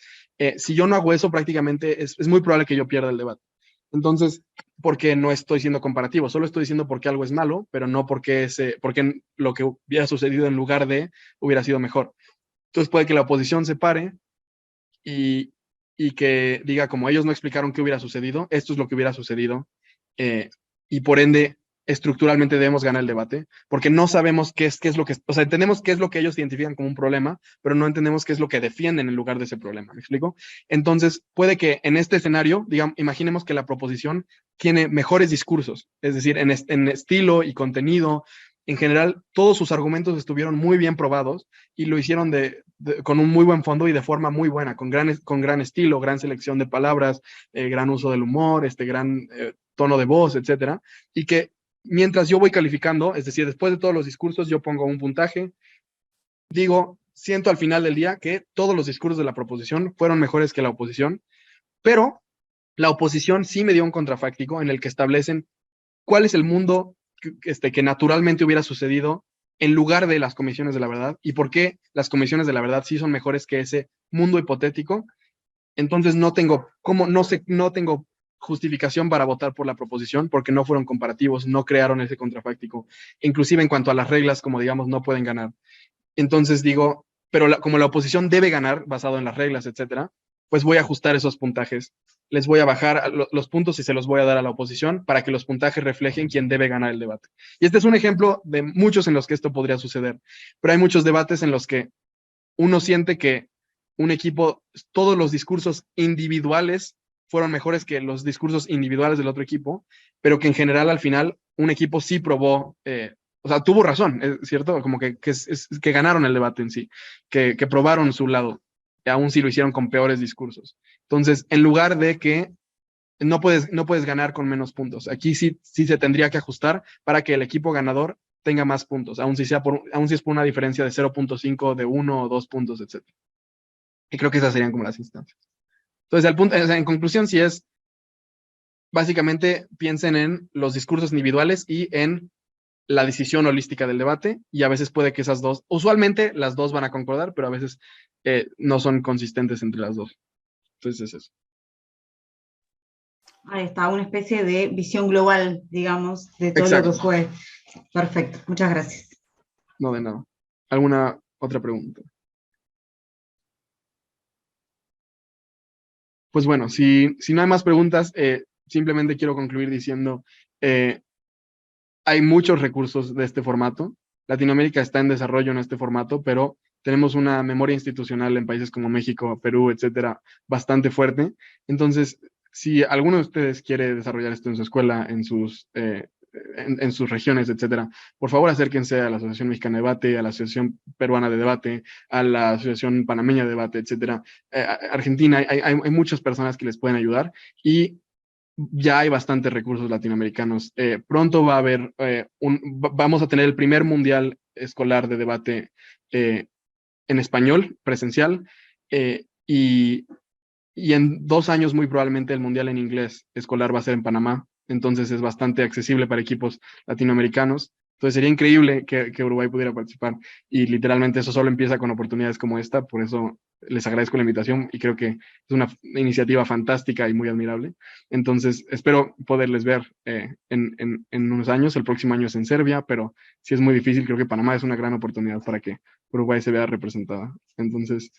Si yo no hago eso, prácticamente es muy probable que yo pierda el debate. Entonces, porque no estoy siendo comparativo, solo estoy diciendo porque algo es malo, pero no porque lo que hubiera sucedido en lugar de hubiera sido mejor. Entonces puede que la oposición se pare y que diga, como ellos no explicaron qué hubiera sucedido, esto es lo que hubiera sucedido, y por ende estructuralmente debemos ganar el debate, porque no sabemos qué es lo que, o sea, entendemos qué es lo que ellos identifican como un problema, pero no entendemos qué es lo que defienden en lugar de ese problema, ¿me explico? Entonces, puede que en este escenario, digamos, imaginemos que la proposición tiene mejores discursos, es decir, en estilo y contenido, en general, todos sus argumentos estuvieron muy bien probados y lo hicieron con un muy buen fondo y de forma muy buena, con gran estilo, gran selección de palabras, gran uso del humor, gran tono de voz, etcétera, y que mientras yo voy calificando, es decir, después de todos los discursos, yo pongo un puntaje, siento al final del día que todos los discursos de la proposición fueron mejores que la oposición, pero la oposición sí me dio un contrafáctico en el que establecen cuál es el mundo que naturalmente hubiera sucedido en lugar de las comisiones de la verdad, y por qué las comisiones de la verdad sí son mejores que ese mundo hipotético. Entonces no tengo justificación para votar por la proposición, porque no fueron comparativos, no crearon ese contrafáctico. Inclusive en cuanto a las reglas, como digamos, no pueden ganar. Entonces digo, pero como la oposición debe ganar, basado en las reglas, etcétera, pues voy a ajustar esos puntajes. Les voy a bajar los puntos y se los voy a dar a la oposición para que los puntajes reflejen quién debe ganar el debate. Y este es un ejemplo de muchos en los que esto podría suceder. Pero hay muchos debates en los que uno siente que un equipo, todos los discursos individuales fueron mejores que los discursos individuales del otro equipo, pero que en general al final un equipo sí probó, o sea, tuvo razón, ¿es cierto? Como que ganaron el debate en sí, que probaron su lado, aun si lo hicieron con peores discursos. Entonces, en lugar de que no puedes ganar con menos puntos, aquí sí se tendría que ajustar para que el equipo ganador tenga más puntos, aun si es por una diferencia de 0.5, de 1 o 2 puntos, etc. Y creo que esas serían como las instancias. Entonces, o sea, en conclusión, sí es, básicamente piensen en los discursos individuales y en la decisión holística del debate, y a veces puede que esas dos, usualmente las dos van a concordar, pero a veces no son consistentes entre las dos. Entonces es eso. Ahí está, una especie de visión global, digamos, de todo lo que fue. Perfecto, muchas gracias. No, de nada. ¿Alguna otra pregunta? Pues bueno, si no hay más preguntas, simplemente quiero concluir diciendo, hay muchos recursos de este formato. Latinoamérica está en desarrollo en este formato, pero tenemos una memoria institucional en países como México, Perú, etcétera, bastante fuerte. Entonces, si alguno de ustedes quiere desarrollar esto en su escuela, en sus regiones, etcétera, por favor acérquense a la Asociación Mexicana de Debate, a la Asociación Peruana de Debate, a la Asociación Panameña de Debate, etcétera. Argentina, hay muchas personas que les pueden ayudar, y ya hay bastantes recursos latinoamericanos. Pronto va a haber vamos a tener el primer mundial escolar de debate en español, presencial, y en 2 años muy probablemente el mundial en inglés escolar va a ser en Panamá. Entonces es bastante accesible para equipos latinoamericanos. Entonces sería increíble que Uruguay pudiera participar, y literalmente eso solo empieza con oportunidades como esta. Por eso les agradezco la invitación y creo que es una iniciativa fantástica y muy admirable. Entonces espero poderles ver en unos años. El próximo año es en Serbia, pero si es muy difícil, creo que Panamá es una gran oportunidad para que Uruguay se vea representada. Entonces,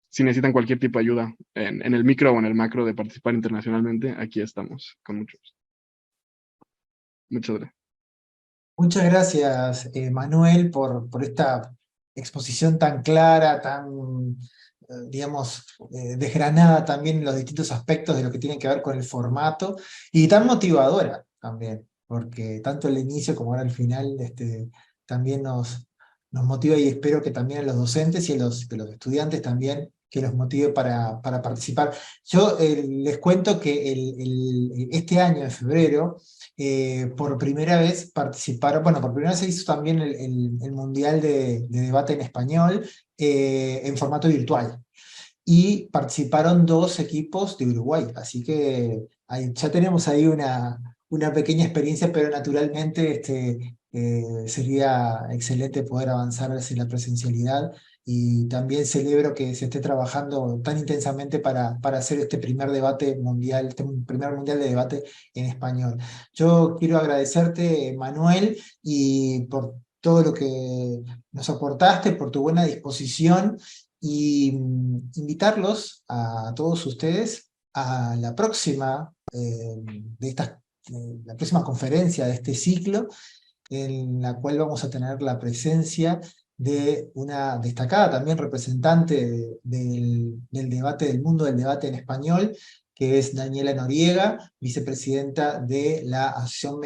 si necesitan cualquier tipo de ayuda en el micro o en el macro de participar internacionalmente, aquí estamos con mucho gusto. Muchas gracias. Muchas gracias, Manuel, por esta exposición tan clara, tan, digamos, desgranada también en los distintos aspectos de lo que tiene que ver con el formato, y tan motivadora también, porque tanto el inicio como ahora el final también nos motiva, y espero que también a los docentes y a los estudiantes también, que los motive para participar. Yo les cuento que este año, en febrero, por primera vez participaron, bueno, por primera vez se hizo también el Mundial de Debate en Español en formato virtual, y participaron 2 equipos de Uruguay, así que ya tenemos ahí una pequeña experiencia, pero naturalmente sería excelente poder avanzar hacia la presencialidad, y también celebro que se esté trabajando tan intensamente para hacer este primer debate mundial, este primer mundial de debate en español. Yo quiero agradecerte, Manuel, y por todo lo que nos aportaste, por tu buena disposición, y invitarlos a todos ustedes a la próxima, la próxima conferencia de este ciclo, en la cual vamos a tener la presencia de una destacada también representante del debate, del mundo del debate en español, que es Daniela Noriega, vicepresidenta de la Asociación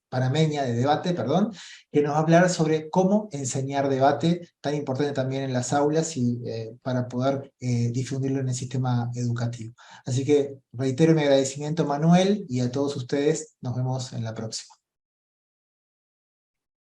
Panameña de Debate, perdón, que nos va a hablar sobre cómo enseñar debate, tan importante también en las aulas, y para poder difundirlo en el sistema educativo. Así que reitero mi agradecimiento, Manuel, y a todos ustedes nos vemos en la próxima.